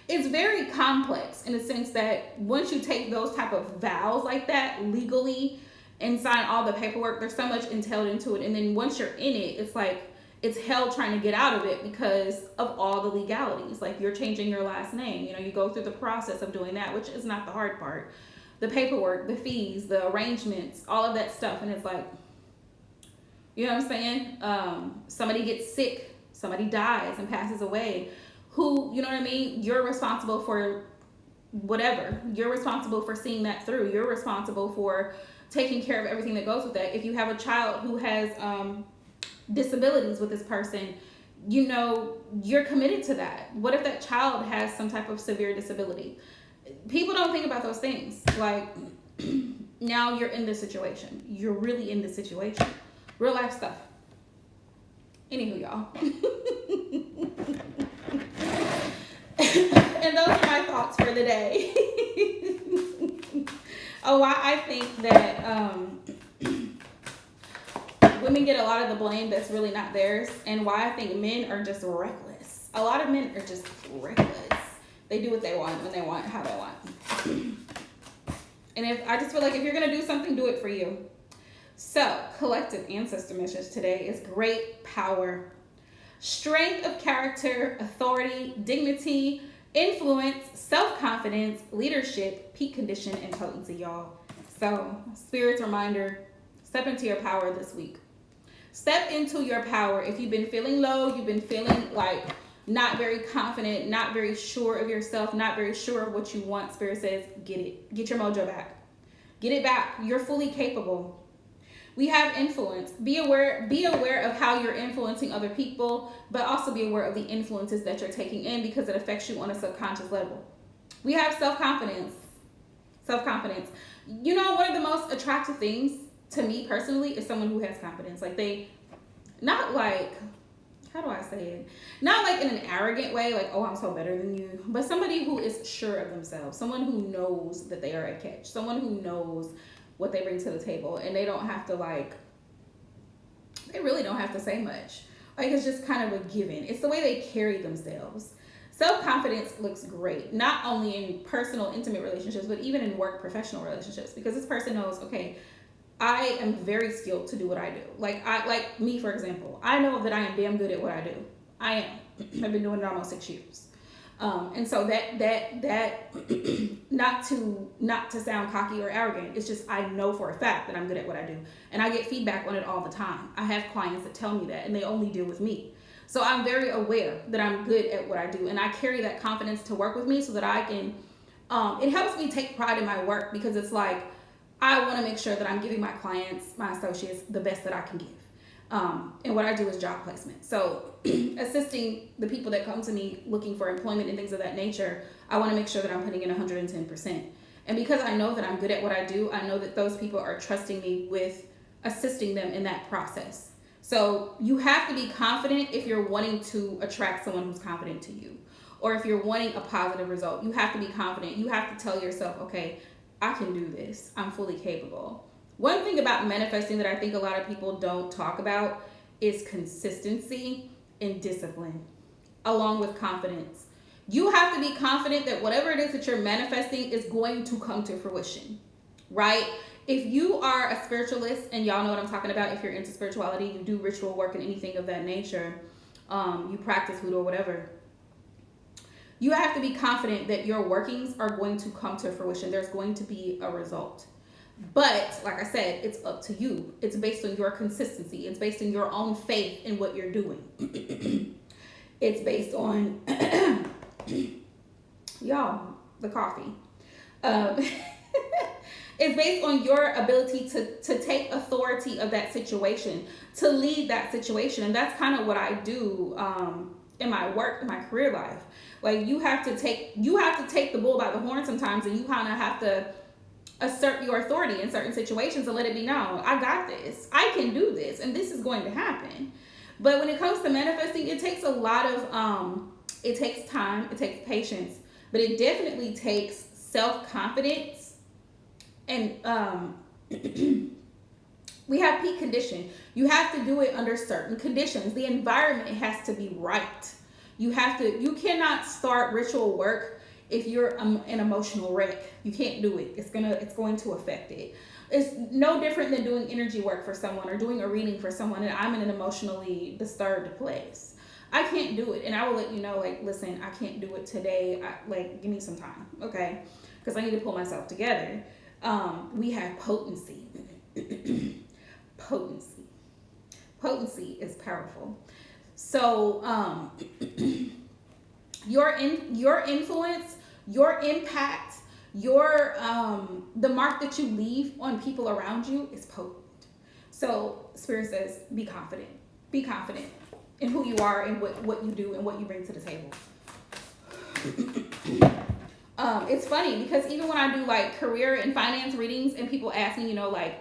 very complex in the sense that once you take those type of vows like that legally and sign all the paperwork, there's so much entailed into it. And then once you're in it, it's like, it's hell trying to get out of it because of all the legalities. Like, you're changing your last name. You go through the process of doing that, which is not the hard part. The paperwork, the fees, the arrangements, all of that stuff. And it's like, you know what I'm saying? Somebody gets sick, somebody dies and passes away. Who, you know what I mean? You're responsible for whatever. You're responsible for seeing that through. You're responsible for taking care of everything that goes with that. If you have a child who has disabilities with this person, you're committed to that. What if that child has some type of severe disability? People don't think about those things. Like, now you're in this situation. You're really in this situation. Real life stuff. Anywho, y'all. And those are my thoughts for the day. Why I think that women get a lot of the blame that's really not theirs, and why I think men are just reckless. A lot of men are just reckless. They do what they want, when they want, how they want. And I just feel like if you're going to do something, do it for you. So, collective ancestor message today is great power. Strength of character, authority, dignity, influence, self-confidence, leadership, peak condition, and potency, y'all. So, Spirit's reminder, step into your power this week. Step into your power. If you've been feeling low, you've been feeling like not very confident, not very sure of yourself, not very sure of what you want, Spirit says, get it. Get your mojo back. Get it back. You're fully capable. We have influence. Be aware of how you're influencing other people, but also be aware of the influences that you're taking in because it affects you on a subconscious level. We have self-confidence. Self-confidence. You know, one of the most attractive things to me personally is someone who has confidence. Like they, not like, how do I say it? Not like in an arrogant way, like, oh, I'm so better than you, but somebody who is sure of themselves, someone who knows that they are a catch, someone who knows what they bring to the table, and they don't have to like, they really don't have to say much. Like it's just kind of a given. It's the way they carry themselves. Self-confidence looks great, not only in personal, intimate relationships, but even in work, professional relationships, because this person knows, okay, I am very skilled to do what I do. Like me, for example, I know that I am damn good at what I do. I am. I've been doing it almost 6 years. And so that not to sound cocky or arrogant, it's just I know for a fact that I'm good at what I do, and I get feedback on it all the time. I have clients that tell me that, and they only deal with me. So I'm very aware that I'm good at what I do, and I carry that confidence to work with me so that I can. It helps me take pride in my work because it's like I want to make sure that I'm giving my clients, my associates, the best that I can give. And what I do is job placement. So assisting the people that come to me looking for employment and things of that nature, I want to make sure that I'm putting in 110%. And because I know that I'm good at what I do, I know that those people are trusting me with assisting them in that process. So you have to be confident if you're wanting to attract someone who's confident to you. Or if you're wanting a positive result, you have to be confident. You have to tell yourself, okay, I can do this. I'm fully capable. One thing about manifesting that I think a lot of people don't talk about is consistency and discipline, along with confidence. You have to be confident that whatever it is that you're manifesting is going to come to fruition, right? If you are a spiritualist, and y'all know what I'm talking about, if you're into spirituality, you do ritual work and anything of that nature, you practice voodoo or whatever, you have to be confident that your workings are going to come to fruition. There's going to be a result. But like I said, it's up to you. It's based on your consistency. It's based on your own faith in what you're doing. It's based on, y'all, the coffee. It's based on your ability to take authority of that situation, to lead that situation. And that's kind of what I do in my work, in my career life. Like you have to take the bull by the horn sometimes, and you kind of have to assert your authority in certain situations and let it be known. I got this. I can do this, and this is going to happen. But when it comes to manifesting, it takes a lot of it takes time, it takes patience, but it definitely takes self-confidence. And we have peak condition. You have to do it under certain conditions. The environment has to be right. You cannot start ritual work if you're an emotional wreck. You can't do it. It's going to affect it. It's no different than doing energy work for someone or doing a reading for someone and I'm in an emotionally disturbed place. I can't do it, and I will let you know, like, listen, I can't do it today. Give me some time, okay? Because I need to pull myself together. We have potency. Potency is powerful. So your influence, your impact, the mark that you leave on people around you is potent. So Spirit says, be confident in who you are and what you do and what you bring to the table. It's funny because even when I do like career and finance readings and people ask me, they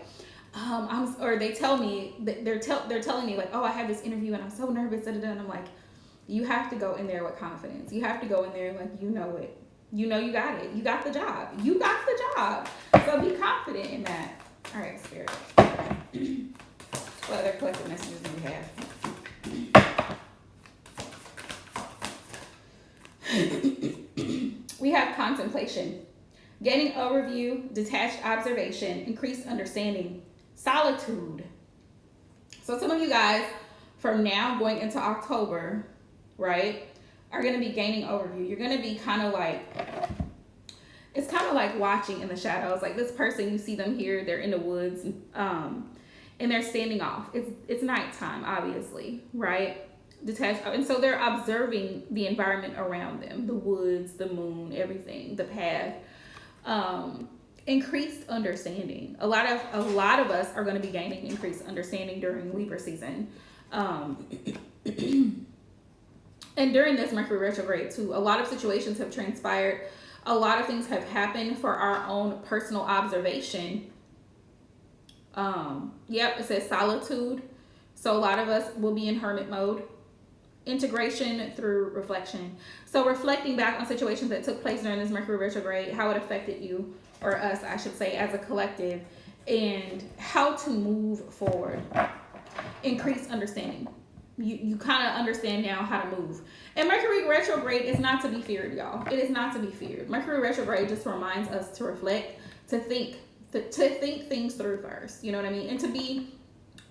tell me that they're telling me like, oh, I have this interview and I'm so nervous, and I'm like, you have to go in there with confidence. You have to go in there like, you know it. You know you got it. You got the job. You got the job. So be confident in that. All right, Spirit. What other collective messages do we have? We have contemplation, gaining overview, detached observation, increased understanding, solitude. So some of you guys from now going into October, right, are going to be gaining overview. You're going to be kind of like, it's kind of like watching in the shadows. Like this person, you see them here, they're in the woods, and they're standing off. It's nighttime, obviously, right? Detached, and so they're observing the environment around them, the woods, the moon, everything, the path. Increased understanding. A lot of us are going to be gaining increased understanding during Libra season. And during this Mercury retrograde too, a lot of situations have transpired. A lot of things have happened for our own personal observation. Yep, it says solitude. So a lot of us will be in hermit mode. Integration through reflection. So reflecting back on situations that took place during this Mercury retrograde, how it affected you, or us, I should say, as a collective, and how to move forward. Increased understanding. You kind of understand now how to move. And Mercury retrograde is not to be feared, y'all. It is not to be feared. Mercury retrograde just reminds us to reflect, to think things through first. You know what I mean? And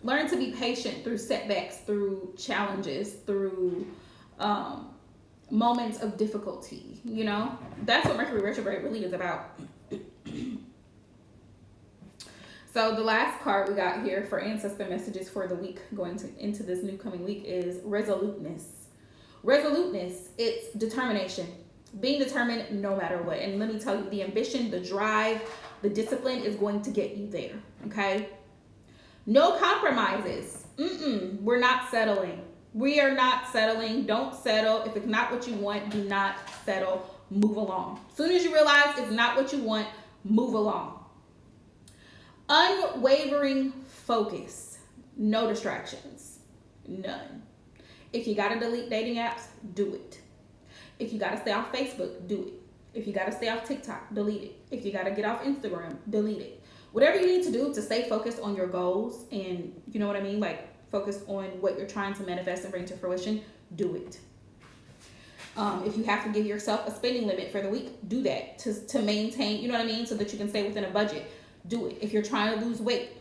learn to be patient through setbacks, through challenges, through moments of difficulty. You know, that's what Mercury retrograde really is about. So the last card we got here for ancestor messages for the week going into this new coming week is resoluteness. Resoluteness, it's determination. Being determined no matter what. And let me tell you, the ambition, the drive, the discipline is going to get you there, okay? No compromises. We're not settling. We are not settling. Don't settle. If it's not what you want, do not settle. Move along. As soon as you realize it's not what you want, move along. Unwavering focus. No distractions. None. If you gotta delete dating apps, do it. If you gotta stay off Facebook, do it. If you gotta stay off TikTok, delete it. If you gotta get off Instagram, delete it. Whatever you need to do to stay focused on your goals and, you know what I mean, like focus on what you're trying to manifest and bring to fruition, do it. If you have to give yourself a spending limit for the week, do that to maintain, you know what I mean, so that you can stay within a budget. Do it. If you're trying to lose weight,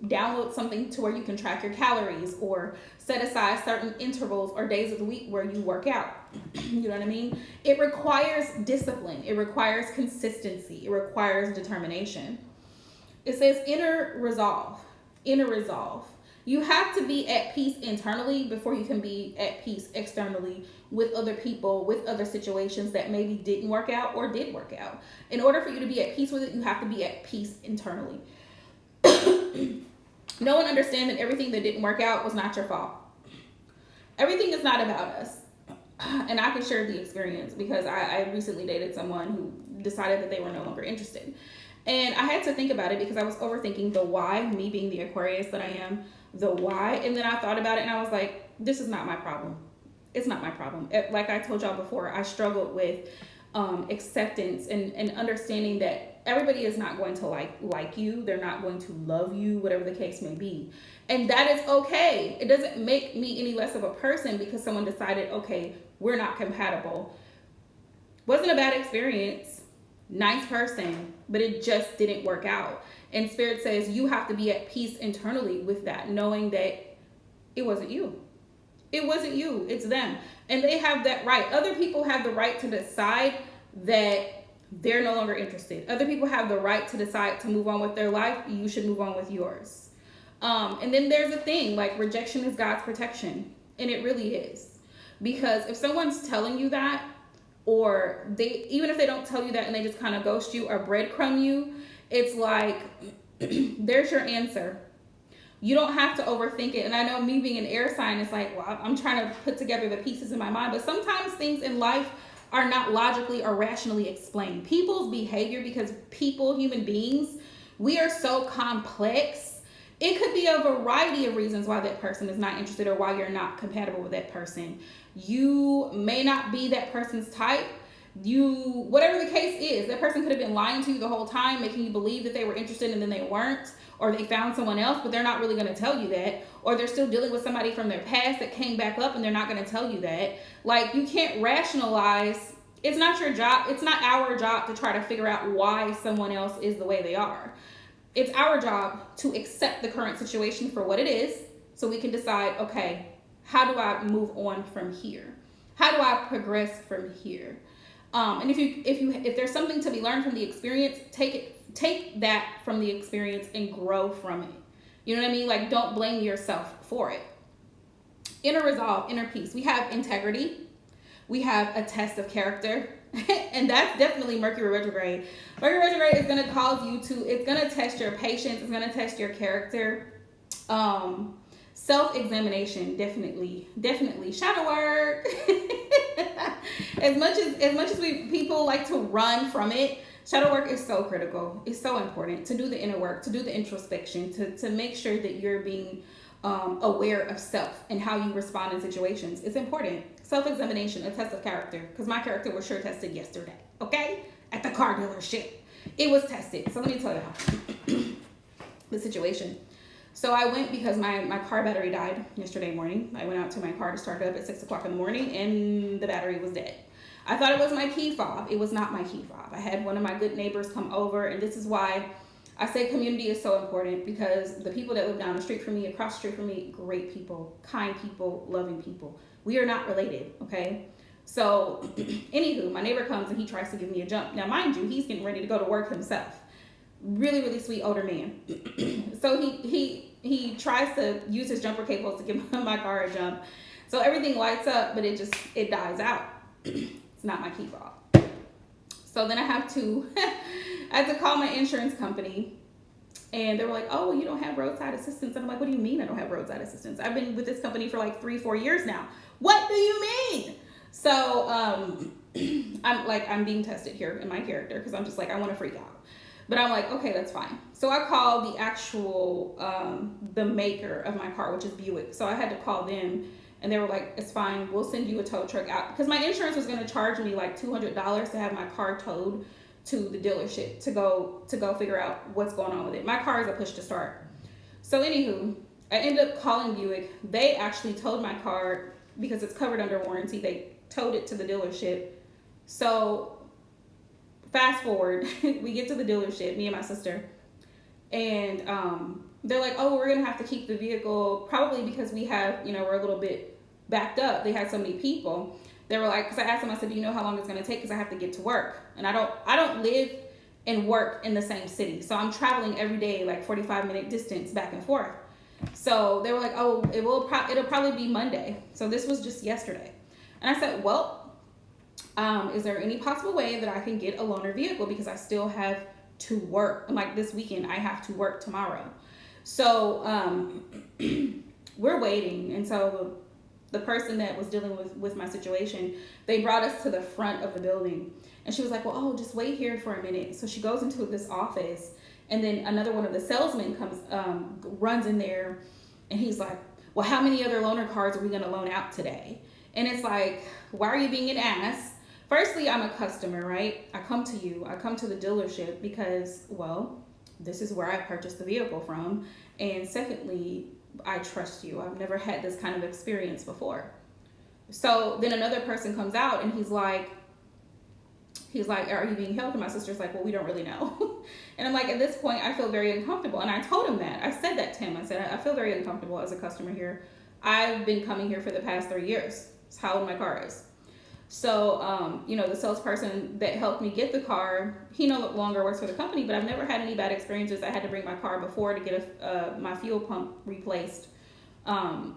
download something to where you can track your calories, or set aside certain intervals or days of the week where you work out. You know what I mean? It requires discipline. It requires consistency. It requires determination. It says inner resolve. Inner resolve. You have to be at peace internally before you can be at peace externally with other people, with other situations that maybe didn't work out or did work out. In order for you to be at peace with it, you have to be at peace internally. Know and understand that everything that didn't work out was not your fault. Everything is not about us. And I can share the experience because I recently dated someone who decided that they were no longer interested. And I had to think about it because I was overthinking the why, me being the Aquarius that I am, the why. And then I thought about it and I was like, this is not my problem. It's not my problem. Like I told y'all before, I struggled with acceptance and understanding that everybody is not going to like you. They're not going to love you, whatever the case may be. And that is okay. It doesn't make me any less of a person because someone decided, okay, we're not compatible. Wasn't a bad experience. Nice person, but it just didn't work out. And Spirit says you have to be at peace internally with that, knowing that it wasn't you. It wasn't you, it's them. And they have that right. Other people have the right to decide that they're no longer interested. Other people have the right to decide to move on with their life. You should move on with yours. And then there's a thing, like rejection is God's protection. And it really is. Because if someone's telling you that, or even if they don't tell you that and they just kind of ghost you or breadcrumb you, it's like, there's your answer. You don't have to overthink it. And I know me being an air sign, it's like, well, I'm trying to put together the pieces in my mind. But sometimes things in life are not logically or rationally explained. People's behavior, because people, human beings, we are so complex. It could be a variety of reasons why that person is not interested or why you're not compatible with that person. You may not be that person's type. Whatever the case is, that person could have been lying to you the whole time, making you believe that they were interested and then they weren't, or they found someone else, but they're not really going to tell you that, or they're still dealing with somebody from their past that came back up and they're not going to tell you that. Like, you can't rationalize. It's not your job. It's not our job to try to figure out why someone else is the way they are. It's our job to accept the current situation for what it is, so we can decide, okay, how do I move on from here? How do I progress from here? And if there's something to be learned from the experience, take that from the experience and grow from it. You know what I mean? Like, don't blame yourself for it. Inner resolve, inner peace. We have integrity. We have a test of character. And that's definitely Mercury retrograde. Mercury retrograde is going to cause you to, it's going to test your patience, it's going to test your character. Self-examination, definitely shadow work. as much as we people like to run from it, shadow work is so critical. It's so important to do the inner work, to do the introspection, to make sure that you're being aware of self and how you respond in situations. It's important. Self-examination, a test of character, because my character was sure tested yesterday, okay, at the car dealership. It was tested. So let me tell y'all the situation. So I went because my car battery died yesterday morning. I went out to my car to start it up at 6 o'clock in the morning, and the battery was dead. I thought it was my key fob. It was not my key fob. I had one of my good neighbors come over, and this is why I say community is so important, because the people that live down the street from me, across the street from me, great people, kind people, loving people. We are not related, okay? So, anywho, my neighbor comes and he tries to give me a jump. Now, mind you, he's getting ready to go to work himself. Really, really sweet older man. So he tries to use his jumper cables to give my car a jump. So everything lights up, but it dies out. It's not my key fob. So then I had to call my insurance company, and they were like, oh, well, you don't have roadside assistance. And I'm like, what do you mean I don't have roadside assistance? I've been with this company for like 3-4 years now. What do you mean? So I'm being tested here in my character, because I'm just like, I want to freak out. But I'm like, okay, that's fine. So I called the actual, the maker of my car, which is Buick. So I had to call them, and they were like, it's fine. We'll send you a tow truck out. Because my insurance was going to charge me like $200 to have my car towed to the dealership to go figure out what's going on with it. My car is a push to start. So anywho, I ended up calling Buick. They actually towed my car because it's covered under warranty. They towed it to the dealership. So fast forward, we get to the dealership, me and my sister, and they're like, oh, we're gonna have to keep the vehicle, probably because we have, we're a little bit backed up. They had so many people. They were like, because I asked them, I said, do you know how long it's gonna take? Because I have to get to work, and I don't live and work in the same city, so I'm traveling every day, like 45-minute distance back and forth. So they were like, oh, it'll probably be Monday. So this was just yesterday, and I said, well, is there any possible way that I can get a loaner vehicle, because I still have to work. Like this weekend, I have to work tomorrow. So we're waiting. And so the person that was dealing with my situation, they brought us to the front of the building. And she was like, well, oh, just wait here for a minute. So she goes into this office, and then another one of the salesmen runs in there, and he's like, well, how many other loaner cars are we going to loan out today? And it's like, why are you being an ass? Firstly, I'm a customer, right? I come to you. I come to the dealership because, well, this is where I purchased the vehicle from. And secondly, I trust you. I've never had this kind of experience before. So then another person comes out, and he's like, are you being held? And my sister's like, well, we don't really know. And I'm like, at this point, I feel very uncomfortable. And I told him that. I said that to him. I said, I feel very uncomfortable as a customer here. I've been coming here for the past 3 years. It's how old my car is. So, the salesperson that helped me get the car, he no longer works for the company, but I've never had any bad experiences. I had to bring my car before to get my fuel pump replaced. And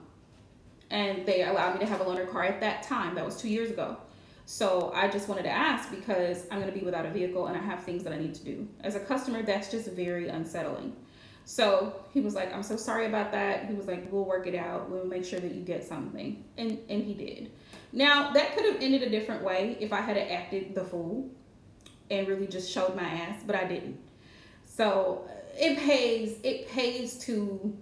they allowed me to have a loaner car at that time. That was 2 years ago. So I just wanted to ask, because I'm going to be without a vehicle and I have things that I need to do. As a customer, that's just very unsettling. So he was like, I'm so sorry about that. He was like, we'll work it out. We'll make sure that you get something. And he did. Now, that could have ended a different way if I had acted the fool and really just showed my ass, but I didn't. So it pays to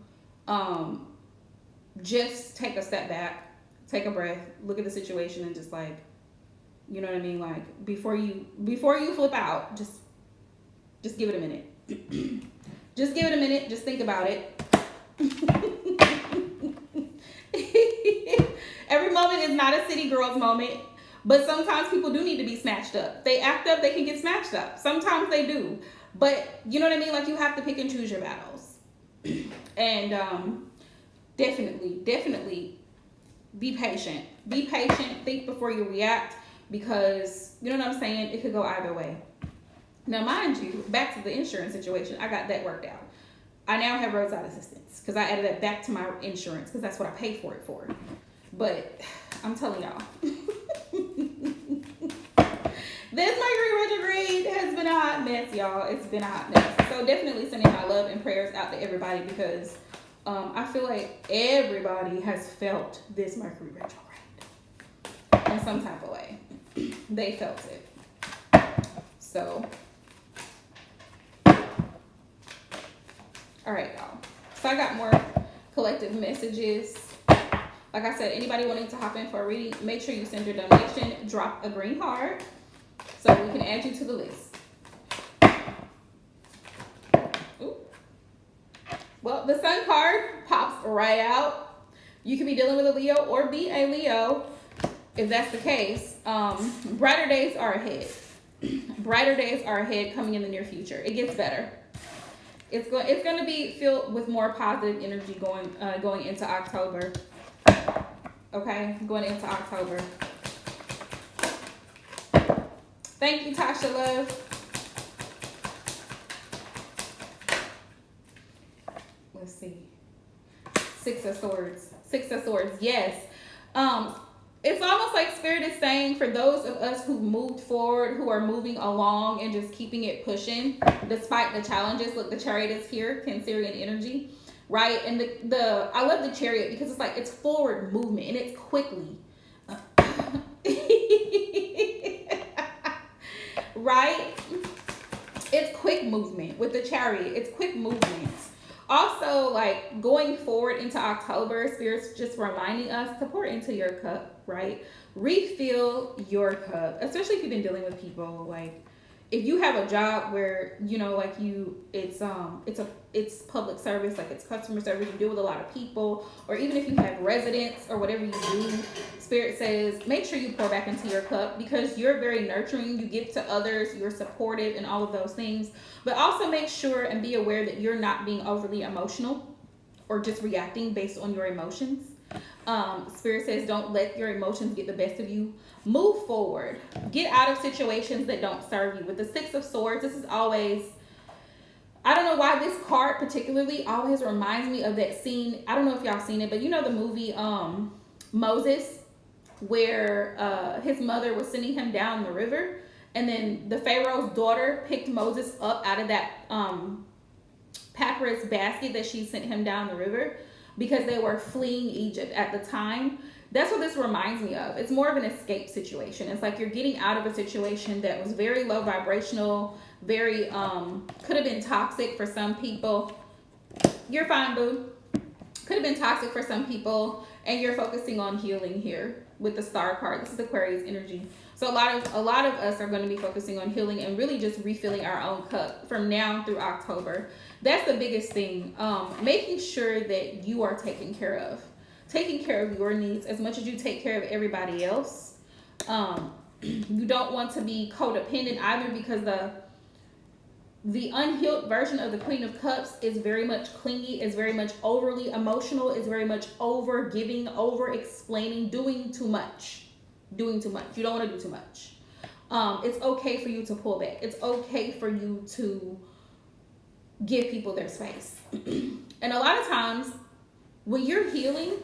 just take a step back, take a breath, look at the situation, and just like, you know what I mean? Like before you flip out, just give it a minute. Just give it a minute. Just think about it. Every moment is not a city girls moment, but sometimes people do need to be snatched up. They act up, they can get snatched up. Sometimes they do. But you know what I mean? Like, you have to pick and choose your battles. And definitely be patient. Be patient. Think before you react, because you know what I'm saying? It could go either way. Now, mind you, back to the insurance situation, I got that worked out. I now have roadside assistance because I added that back to my insurance because that's what I paid for it for. But I'm telling y'all, This Mercury retrograde has been a hot mess, y'all. It's been a hot mess. So definitely sending my love and prayers out to everybody because I feel like everybody has felt this Mercury retrograde in some type of way. They felt it. So, all right, y'all. So I got more collective messages. Like I said, anybody wanting to hop in for a reading, make sure you send your donation. Drop a green heart so we can add you to the list. Ooh. Well, the Sun card pops right out. You could be dealing with a Leo or be a Leo. If that's the case, brighter days are ahead. Brighter days are ahead coming in the near future. It gets better. It's going to be filled with more positive energy going into October. Okay, going into October. Thank you, Tasha Love. Let's see. Six of Swords. Six of Swords. Yes. It's almost like Spirit is saying for those of us who moved forward, who are moving along and just keeping it pushing despite the challenges. Look, the Chariot is here, Cancerian energy, right? And I love the Chariot because it's like it's forward movement and it's quickly. Right? It's quick movement with the Chariot. It's quick movements. Also, like going forward into October, Spirit's just reminding us to pour into your cup, right? Refill your cup, especially if you've been dealing with people. Like if you have a job where, you know, like it's public service, like it's customer service, you deal with a lot of people, or even if you have residents or whatever you do, Spirit says, make sure you pour back into your cup because you're very nurturing, you give to others, you're supportive and all of those things. But also make sure and be aware that you're not being overly emotional or just reacting based on your emotions. Spirit says, don't let your emotions get the best of you. Move forward. Get out of situations that don't serve you. With the Six of Swords, this is always, I don't know why this card particularly always reminds me of that scene. I don't know if y'all seen it, but you know the movie Moses, where his mother was sending him down the river, and then the Pharaoh's daughter picked Moses up out of that papyrus basket that she sent him down the river because they were fleeing Egypt at the time. That's what this reminds me of. It's more of an escape situation. It's like you're getting out of a situation that was very low vibrational, very could have been toxic for some people. You're fine, boo. Could have been toxic for some people, and you're focusing on healing here with the Star card. This is Aquarius energy. So a lot of us are going to be focusing on healing and really just refilling our own cup from now through October. That's the biggest thing. Making sure that you are taken care of. Taking care of your needs as much as you take care of everybody else. You don't want to be codependent either because the unhealed version of the Queen of Cups is very much clingy, is very much overly emotional, is very much over giving, over explaining, doing too much. You don't want to do too much. It's okay for you to pull back. It's okay for you to give people their space. And a lot of times when you're healing,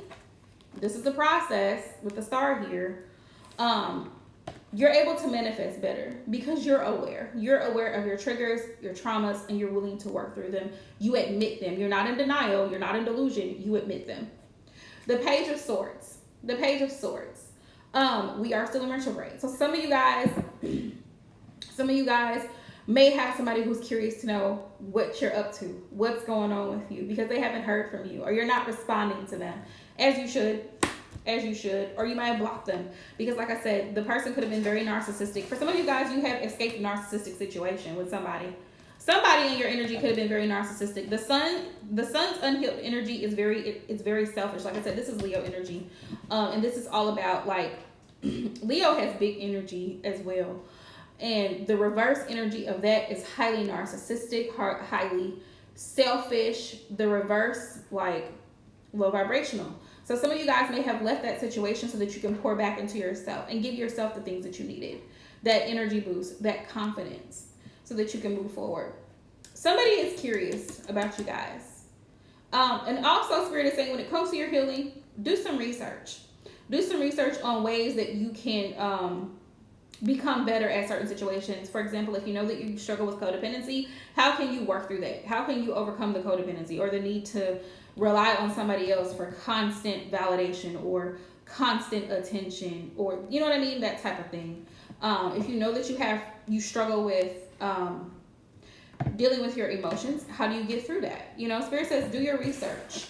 this is the process with the Star here, you're able to manifest better because you're aware. You're aware of your triggers, your traumas, and you're willing to work through them. You admit them. You're not in denial. You're not in delusion. You admit them. The Page of Swords. The Page of Swords. We are still in retrograde. So some of you guys may have somebody who's curious to know what you're up to, what's going on with you, because they haven't heard from you or you're not responding to them as you should, or you might have blocked them because, like I said, the person could have been very narcissistic. For some of you guys, you have escaped a narcissistic situation with somebody. Somebody in your energy could have been very narcissistic. The sun's unhealed energy is very selfish. Like I said, this is Leo energy, and this is all about like Leo has big energy as well, and the reverse energy of that is highly narcissistic, highly selfish. The reverse, like low vibrational. So some of you guys may have left that situation so that you can pour back into yourself and give yourself the things that you needed, that energy boost, that confidence, so that you can move forward. Somebody is curious about you guys. And also Spirit is saying when it comes to your healing, do some research. Do some research on ways that you can become better at certain situations. For example, if you know that you struggle with codependency, how can you work through that? How can you overcome the codependency or the need to rely on somebody else for constant validation or constant attention, or you know what I mean, that type of thing. If you know that you struggle with dealing with your emotions, how do you get through that? You know, Spirit says do your research.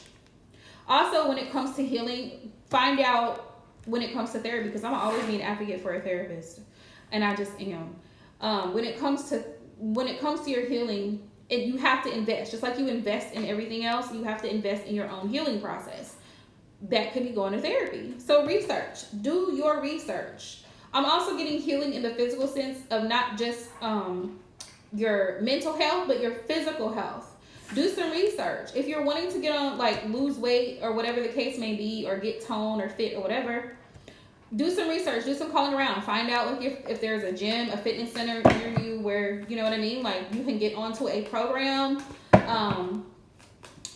Also, when it comes to healing, find out when it comes to therapy, because I'm always be an advocate for a therapist, and I just am. When it comes to your healing, you have to invest. Just like you invest in everything else, you have to invest in your own healing process. That could be going to therapy. So research. Do your research. I'm also getting healing in the physical sense of not just your mental health, but your physical health. Do some research. If you're wanting to get on, like, lose weight or whatever the case may be, or get toned or fit or whatever, do some research. Do some calling around. Find out, like, if there's a gym, a fitness center near you where, you know what I mean, like, you can get onto a program.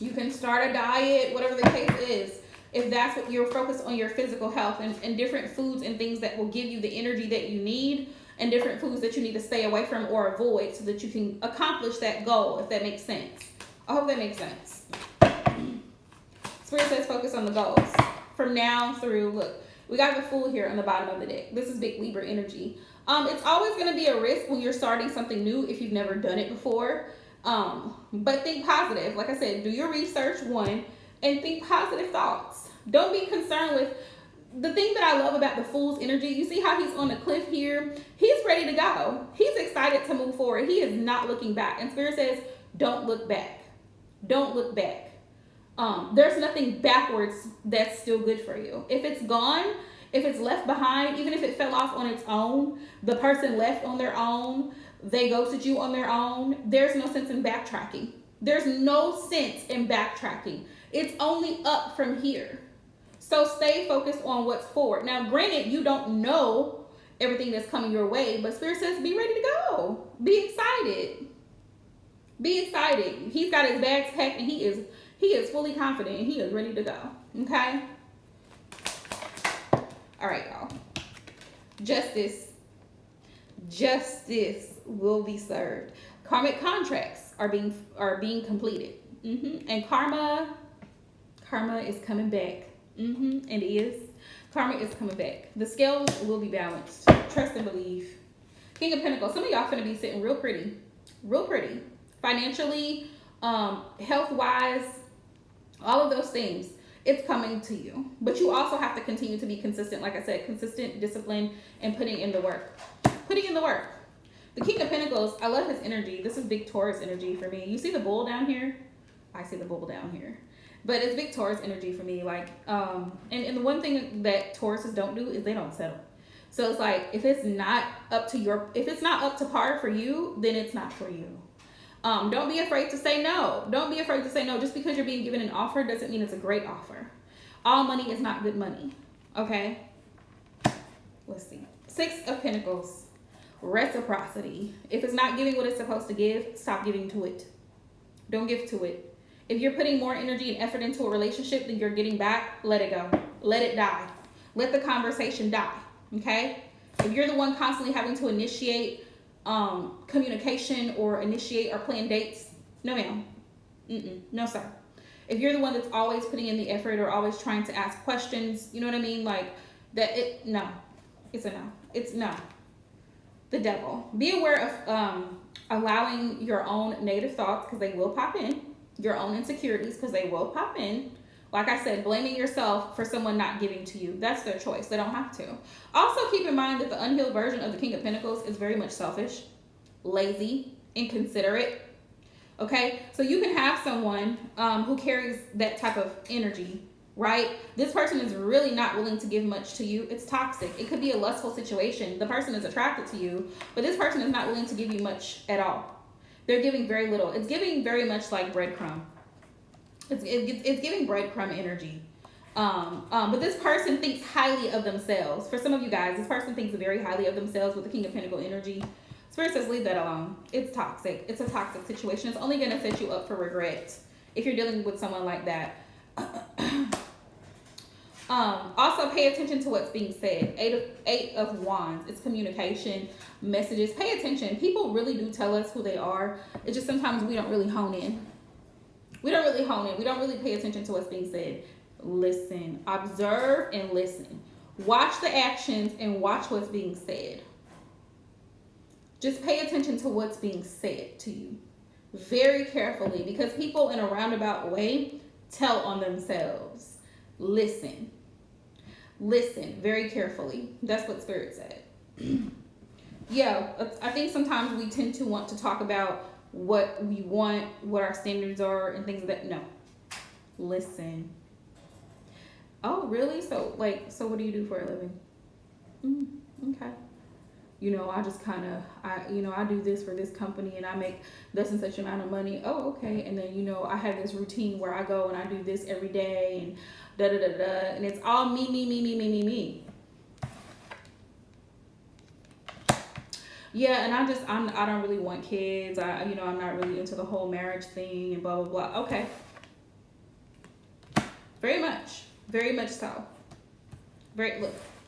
You can start a diet, whatever the case is. If that's what you're focused on, your physical health, and different foods and things that will give you the energy that you need, and different foods that you need to stay away from or avoid so that you can accomplish that goal, if that makes sense. I hope that makes sense. Spirit says focus on the goals. From now through, look, we got the Fool here on the bottom of the deck. This is big Libra energy. It's always going to be a risk when you're starting something new if you've never done it before. But think positive. Like I said, do your research, one, and think positive thoughts. Don't be concerned with the thing that I love about the Fool's energy. You see how he's on the cliff here? He's ready to go. He's excited to move forward. He is not looking back. And Spirit says, don't look back. Don't look back. There's nothing backwards that's still good for you. If it's gone, if it's left behind, even if it fell off on its own, the person left on their own, they ghosted you on their own, there's no sense in backtracking. There's no sense in backtracking. It's only up from here. So stay focused on what's forward. Now, granted, you don't know everything that's coming your way, but Spirit says be ready to go. Be excited. Be excited. He's got his bags packed, and he is fully confident, and he is ready to go. Okay? All right, y'all. Justice will be served. Karmic contracts are being completed. And karma is coming back. It is. Karma is coming back. The scales will be balanced. Trust and believe. King of Pentacles. Some of y'all finna be sitting real pretty. Real pretty. Financially, health-wise, all of those things. It's coming to you. But you also have to continue to be consistent. Like I said, consistent, discipline, and putting in the work. Putting in the work. The King of Pentacles, I love his energy. This is big Taurus energy for me. You see the bull down here? I see the bull down here. But it's big Taurus energy for me. Like, and the one thing that Tauruses don't do is they don't settle. So it's like, if it's not up to par for you, then it's not for you. Don't be afraid to say no. Don't be afraid to say no. Just because you're being given an offer doesn't mean it's a great offer. All money is not good money. Okay? Let's see. 6 of Pentacles. Reciprocity. If it's not giving what it's supposed to give, stop giving to it. Don't give to it. If you're putting more energy and effort into a relationship than you're getting back, let it go. Let it die. Let the conversation die. Okay? If you're the one constantly having to initiate communication or initiate or plan dates, no ma'am. No sir. If you're the one that's always putting in the effort or always trying to ask questions, you know what I mean? Like that, no. It's a no. It's no. The devil. Be aware of allowing your own negative thoughts, because they will pop in. Your own insecurities, because they will pop in. Like I said, blaming yourself for someone not giving to you. That's their choice. They don't have to. Also, keep in mind that the unhealed version of the King of Pentacles is very much selfish, lazy, inconsiderate. Okay? So you can have someone who carries that type of energy, right? This person is really not willing to give much to you. It's toxic. It could be a lustful situation. The person is attracted to you, but this person is not willing to give you much at all. They're giving very little. It's giving very much like breadcrumb. It's giving breadcrumb energy. But this person thinks highly of themselves. For some of you guys, this person thinks very highly of themselves with the King of Pentacles energy. Spirit says leave that alone. It's toxic. It's a toxic situation. It's only going to set you up for regret if you're dealing with someone like that. Also pay attention to what's being said. Eight of Wands. It's communication, messages. Pay attention. People really do tell us who they are. It's just sometimes we don't really hone in. We don't really pay attention to what's being said. Listen, observe and listen. Watch the actions and watch what's being said. Just pay attention to what's being said to you very carefully, because people in a roundabout way tell on themselves. Listen very carefully. That's what Spirit said. Yeah, I think sometimes we tend to want to talk about what we want, what our standards are, and things like that. No, listen. Oh, really? So what do you do for a living? Okay. You know, I just kind of, I do this for this company and I make this and such amount of money. Oh, okay. And then, I have this routine where I go and I do this every day and da-da-da-da. And it's all me. Yeah, and I don't really want kids. I'm not really into the whole marriage thing and blah, blah, blah. Okay. Very much so.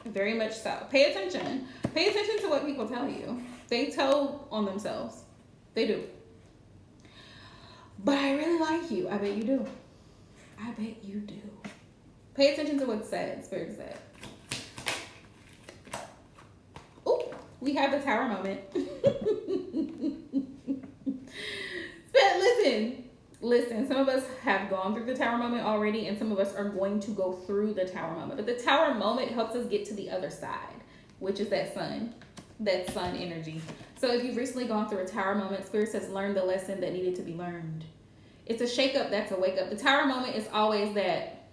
Very much so. Pay attention. Pay attention to what people tell you. They tell on themselves. They do. But I really like you. I bet you do. Pay attention to what's said. Spirit said. Oh, we have the Tower moment. Listen, some of us have gone through the Tower moment already, and some of us are going to go through the Tower moment. But the Tower moment helps us get to the other side, which is that sun energy. So if you've recently gone through a Tower moment, Spirit says learn the lesson that needed to be learned. It's a shake up, that's a wake up. The Tower moment is always that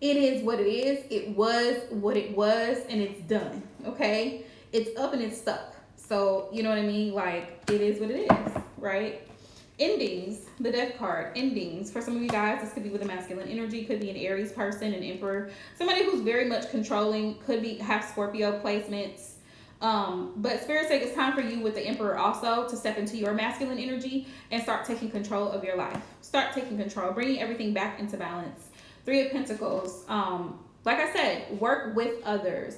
it is what it is, it was what it was, and it's done, okay? It's up and it's stuck. So, you know what I mean? Like, it is what it is, right? Endings, the Death card, endings. For some of you guys, this could be with a masculine energy, could be an Aries person, an Emperor, somebody who's very much controlling, could have Scorpio placements. But Spirit says it's time for you with the Emperor also to step into your masculine energy and start taking control of your life. Start taking control, bringing everything back into balance. Three of Pentacles. Like I said, work with others.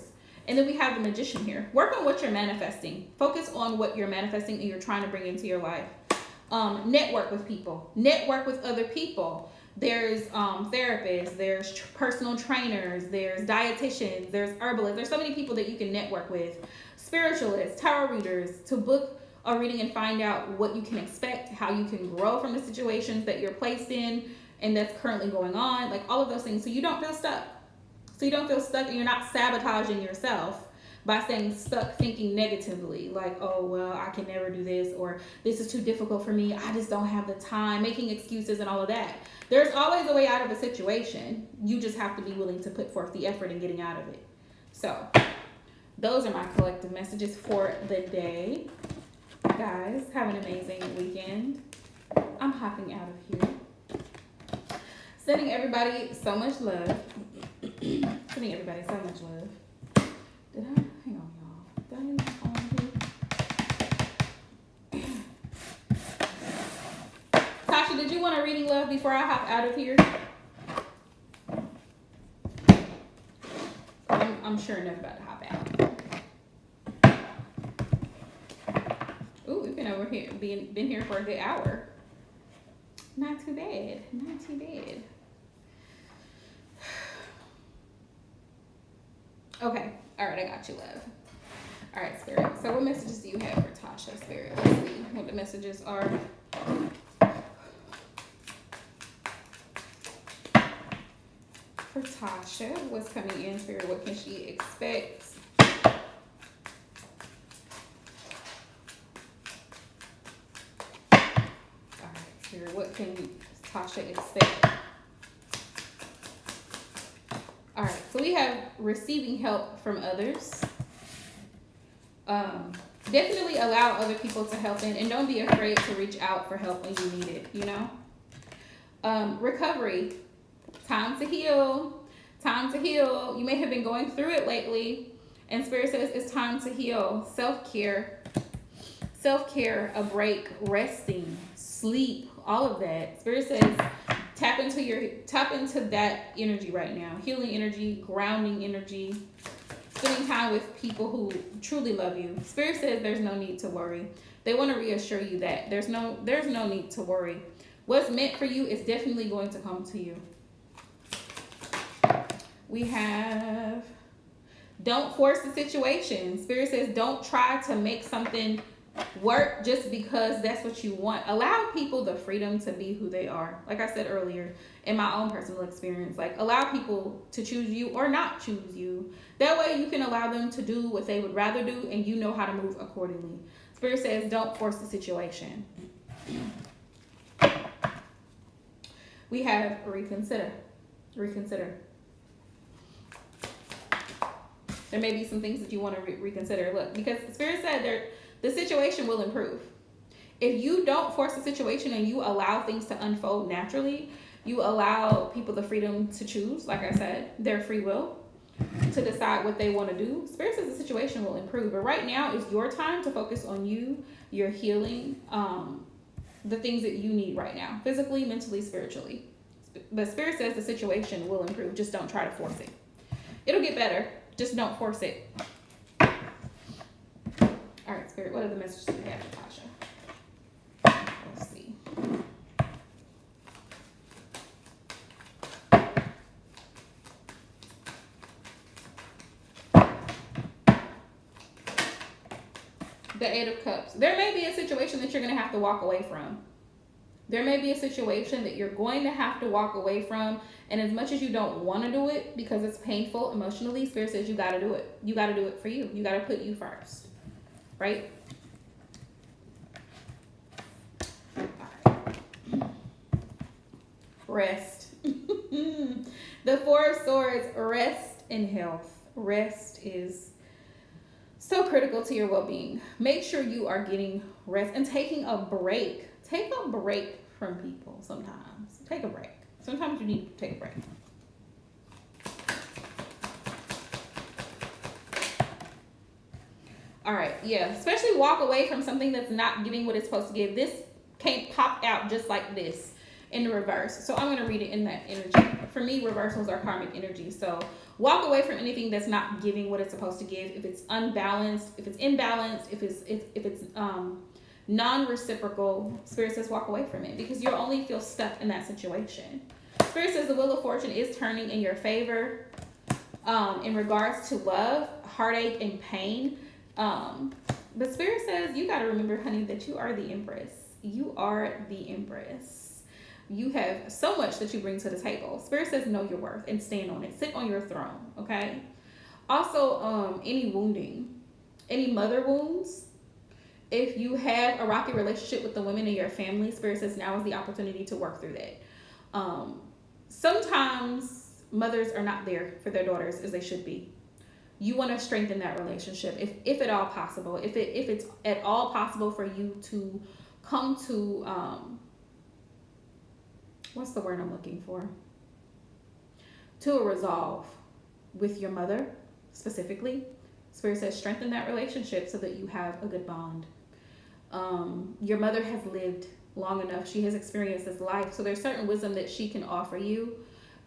And then we have the Magician here. Work on what you're manifesting. Focus on what you're manifesting and you're trying to bring into your life. Network with people. Network with other people. There's therapists, there's personal trainers, there's dietitians, there's herbalists. There's so many people that you can network with. Spiritualists, tarot readers, to book a reading and find out what you can expect, how you can grow from the situations that you're placed in and that's currently going on. Like all of those things. So you don't feel stuck. And you're not sabotaging yourself by staying stuck thinking negatively, like, oh, well, I can never do this, or this is too difficult for me, I just don't have the time, making excuses and all of that. There's always a way out of a situation. You just have to be willing to put forth the effort in getting out of it. So those are my collective messages for the day. Guys, have an amazing weekend. I'm hopping out of here. Sending everybody so much love. Sending everybody so much love. Did I? Hang on, y'all. Did I leave my phone here? Tasha, did you want a reading, love, before I hop out of here? I'm sure enough about to hop out. Ooh, we've been over here, been here for a good hour. Not too bad. Okay. All right, I got you, love. All right, Spirit. So what messages do you have for Tasha, Spirit? Let's see what the messages are. For Tasha, what's coming in, Spirit? What can she expect? All right, Spirit, what can Tasha expect? All right, so we have receiving help from others. Definitely allow other people to help in, and don't be afraid to reach out for help when you need it, you know? Recovery. Time to heal. You may have been going through it lately, and Spirit says it's time to heal. Self-care, a break, resting, sleep, all of that. Spirit says Tap into that energy right now. Healing energy, grounding energy, spending time with people who truly love you. Spirit says there's no need to worry. They want to reassure you that there's no need to worry. What's meant for you is definitely going to come to you. We have, don't force the situation. Spirit says don't try to make something work just because that's what you want. Allow people the freedom to be who they are. Like I said earlier, in my own personal experience, like allow people to choose you or not choose you. That way you can allow them to do what they would rather do, and you know how to move accordingly. Spirit says don't force the situation. We have reconsider. There may be some things that you want to reconsider. Look, because Spirit said the situation will improve. If you don't force the situation and you allow things to unfold naturally, you allow people the freedom to choose, like I said, their free will, to decide what they want to do. Spirit says the situation will improve. But right now is your time to focus on you, your healing, the things that you need right now, physically, mentally, spiritually. But Spirit says the situation will improve. Just don't try to force it. It'll get better. Just don't force it. All right, Spirit, what are the messages we have, Natasha? Let's see. The Eight of Cups. There may be a situation that you're going to have to walk away from. There may be a situation that you're going to have to walk away from. And as much as you don't want to do it because it's painful emotionally, Spirit says you got to do it. You got to do it for you. You got to put you first. Right? All right. Rest. The Four of Swords. Rest and health. Rest is so critical to your well-being. Make sure you are getting rest and taking a break. Take a break from people sometimes. Take a break. Sometimes you need to take a break. All right, yeah. Especially walk away from something that's not giving what it's supposed to give. This can't pop out just like this in the reverse. So I'm going to read it in that energy. For me, reversals are karmic energy. So walk away from anything that's not giving what it's supposed to give. If it's unbalanced, if it's imbalanced, if it's non-reciprocal, Spirit says walk away from it because you'll only feel stuck in that situation. Spirit says the Wheel of Fortune is turning in your favor in regards to love, heartache, and pain. But Spirit says you got to remember, honey, that you are the Empress. You are the Empress. You have so much that you bring to the table. Spirit says know your worth and stand on it. Sit on your throne, okay? Also, any wounding, any mother wounds. If you have a rocky relationship with the women in your family, Spirit says now is the opportunity to work through that. Sometimes mothers are not there for their daughters as they should be. You want to strengthen that relationship if at all possible. If it's at all possible for you to come to what's the word I'm looking for? To a resolve with your mother specifically. Spirit says strengthen that relationship so that you have a good bond. Your mother has lived long enough. She has experienced this life. So there's certain wisdom that she can offer you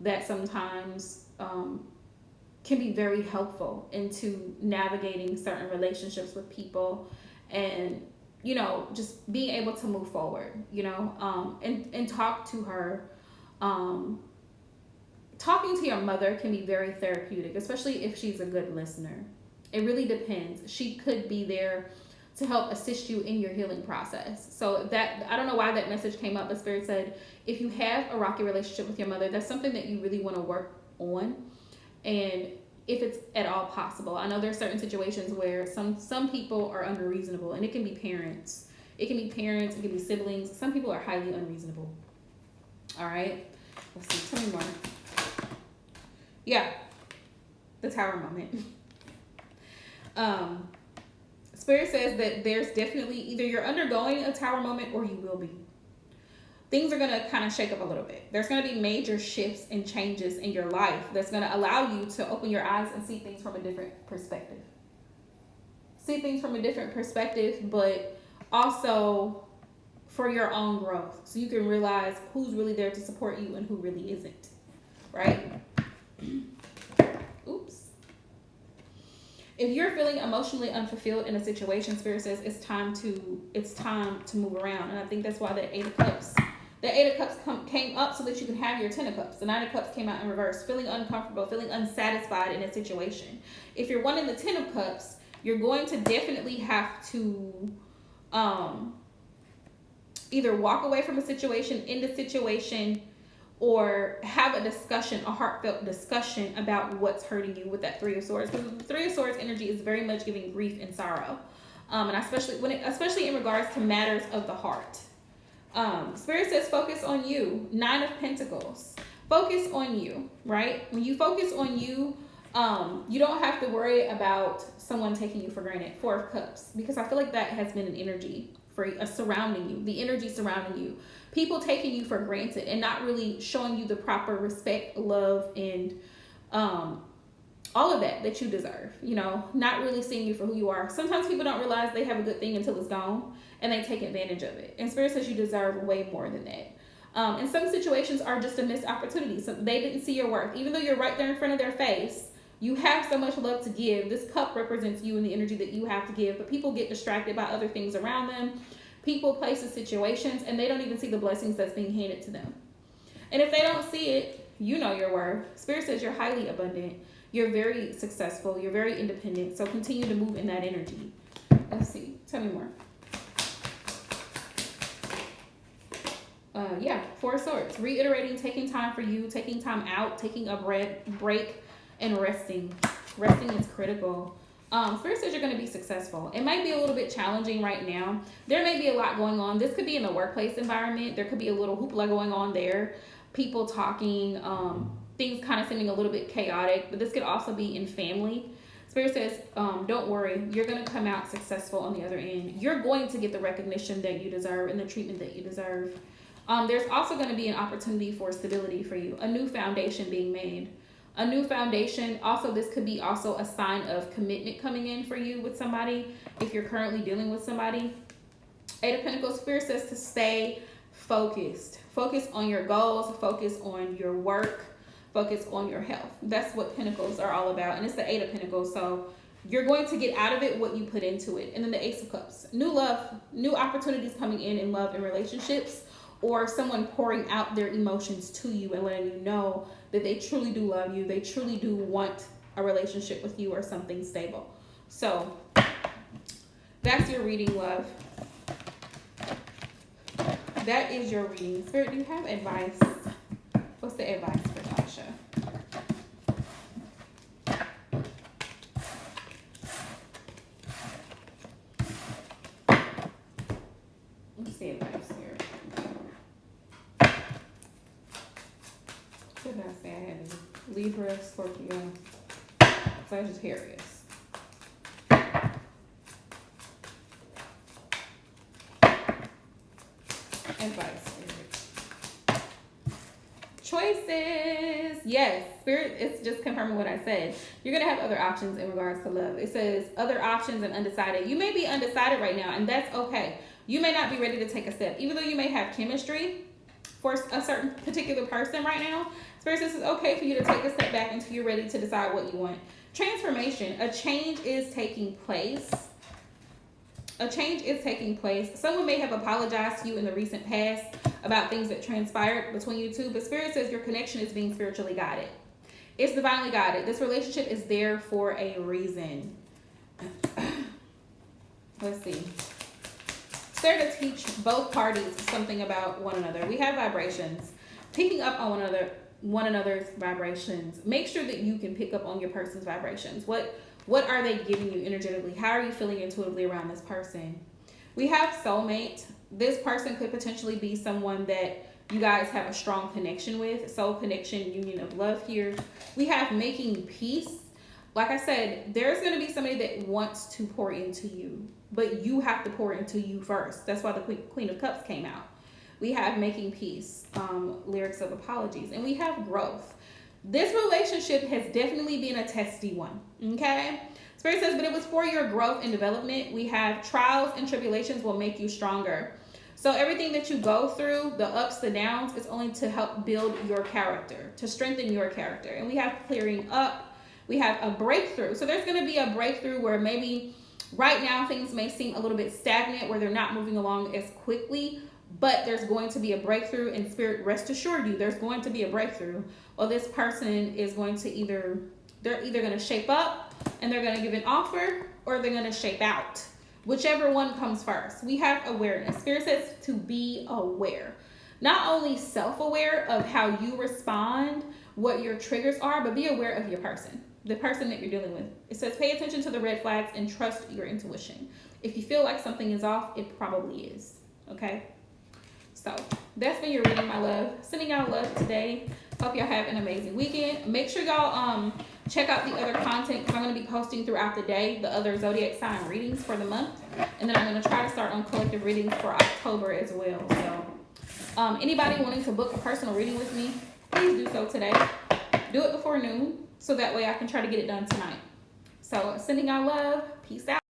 that sometimes can be very helpful into navigating certain relationships with people and, you know, just being able to move forward, you know, and talk to her. Talking to your mother can be very therapeutic, especially if she's a good listener. It really depends. She could be there to help assist you in your healing process. So that, I don't know why that message came up, but Spirit said, if you have a rocky relationship with your mother, that's something that you really want to work on. And if it's at all possible, I know there's certain situations where some people are unreasonable, and it can be parents. It can be parents, it can be siblings. Some people are highly unreasonable. All right, let's see, tell me more. Yeah, the Tower moment. Spirit says that there's definitely either you're undergoing a Tower moment or you will be. Things are going to kind of shake up a little bit. There's going to be major shifts and changes in your life that's going to allow you to open your eyes and see things from a different perspective. See things from a different perspective, but also for your own growth, so you can realize who's really there to support you and who really isn't, right? Oops. If you're feeling emotionally unfulfilled in a situation, Spirit says it's time to move around. And I think that's why the Eight of Cups came up, so that you can have your Ten of Cups. The Nine of Cups came out in reverse, feeling uncomfortable, feeling unsatisfied in a situation. If you're wanting the Ten of Cups, you're going to definitely have to either walk away from a situation, end a situation, or have a discussion, a heartfelt discussion about what's hurting you with that Three of Swords. Because the Three of Swords energy is very much giving grief and sorrow, and especially in regards to matters of the heart. Spirit says focus on you. Nine of Pentacles. Focus on you, right? When you focus on you, you don't have to worry about someone taking you for granted. Four of Cups, because I feel like that has been an energy for surrounding you. The energy surrounding you. People taking you for granted and not really showing you the proper respect, love, and all of that you deserve. You know, not really seeing you for who you are. Sometimes people don't realize they have a good thing until it's gone, and they take advantage of it. And Spirit says you deserve way more than that. And some situations are just a missed opportunity. So they didn't see your worth. Even though you're right there in front of their face, you have so much love to give. This cup represents you and the energy that you have to give. But people get distracted by other things around them. People, places, situations, and they don't even see the blessings that's being handed to them. And if they don't see it, you know your worth. Spirit says you're highly abundant. You're very successful. You're very independent. So continue to move in that energy. Let's see. Tell me more. Yeah, Four of Swords. Reiterating, taking time for you, taking time out, taking a break, and resting. Resting is critical. Spirit says you're going to be successful. It might be a little bit challenging right now. There may be a lot going on. This could be in the workplace environment. There could be a little hoopla going on there. People talking, things kind of seeming a little bit chaotic. But this could also be in family. Spirit says, don't worry. You're going to come out successful on the other end. You're going to get the recognition that you deserve and the treatment that you deserve. There's also going to be an opportunity for stability for you. A new foundation being made. A new foundation. Also, this could be also a sign of commitment coming in for you with somebody. If you're currently dealing with somebody. Eight of Pentacles. Spirit says to stay focused. Focus on your goals. Focus on your work. Focus on your health. That's what Pentacles are all about. And it's the Eight of Pentacles. So you're going to get out of it what you put into it. And then the Ace of Cups. New love. New opportunities coming in love and relationships. Or someone pouring out their emotions to you and letting you know that they truly do love you. They truly do want a relationship with you or something stable. So that's your reading, love. That is your reading. Spirit, do you have advice? What's the advice for Tasha? Let's see advice here. What did I say? I had Libra, Scorpio, Sagittarius. Advice, Spirit. Choices. Yes, Spirit, it's just confirming what I said. You're going to have other options in regards to love. It says other options and undecided. You may be undecided right now, and that's okay. You may not be ready to take a step. Even though you may have chemistry for a certain particular person right now, Spirit says it's okay for you to take a step back until you're ready to decide what you want. Transformation. A change is taking place. A change is taking place. Someone may have apologized to you in the recent past about things that transpired between you two, but Spirit says your connection is being spiritually guided. It's divinely guided. This relationship is there for a reason. Let's see. It's there to teach both parties something about one another. We have vibrations. Picking up on one another's vibrations. Make sure that you can pick up on your person's vibrations. What are they giving you energetically? How are you feeling intuitively around this person? We have soulmate. This person could potentially be someone that you guys have a strong connection with. Soul connection, union of love here. We have making peace. Like I said, there's going to be somebody that wants to pour into you, but you have to pour into you first. That's why the Queen of Cups came out. We have making peace, lyrics of apologies, and we have growth. This relationship has definitely been a testy one, okay? Spirit says, but it was for your growth and development. We have trials and tribulations will make you stronger. So everything that you go through, the ups, the downs, is only to help build your character, to strengthen your character. And we have clearing up, we have a breakthrough. So there's going to be a breakthrough where maybe right now things may seem a little bit stagnant, where they're not moving along as quickly, but there's going to be a breakthrough. And Spirit, rest assured you, there's going to be a breakthrough. Or this person is going to they're either going to shape up and they're going to give an offer, or they're going to shape out. Whichever one comes first. We have awareness. Spirit says to be aware. Not only self-aware of how you respond, what your triggers are, but be aware of your person, the person that you're dealing with. It says pay attention to the red flags and trust your intuition. If you feel like something is off, it probably is. Okay? So that's been your reading, my love. Sending y'all love today. Hope y'all have an amazing weekend. Make sure y'all check out the other content, because I'm going to be posting throughout the day the other zodiac sign readings for the month. And then I'm going to try to start on collective readings for October as well. So anybody wanting to book a personal reading with me, please do so today. Do it before noon, so that way I can try to get it done tonight. So sending y'all love. Peace out.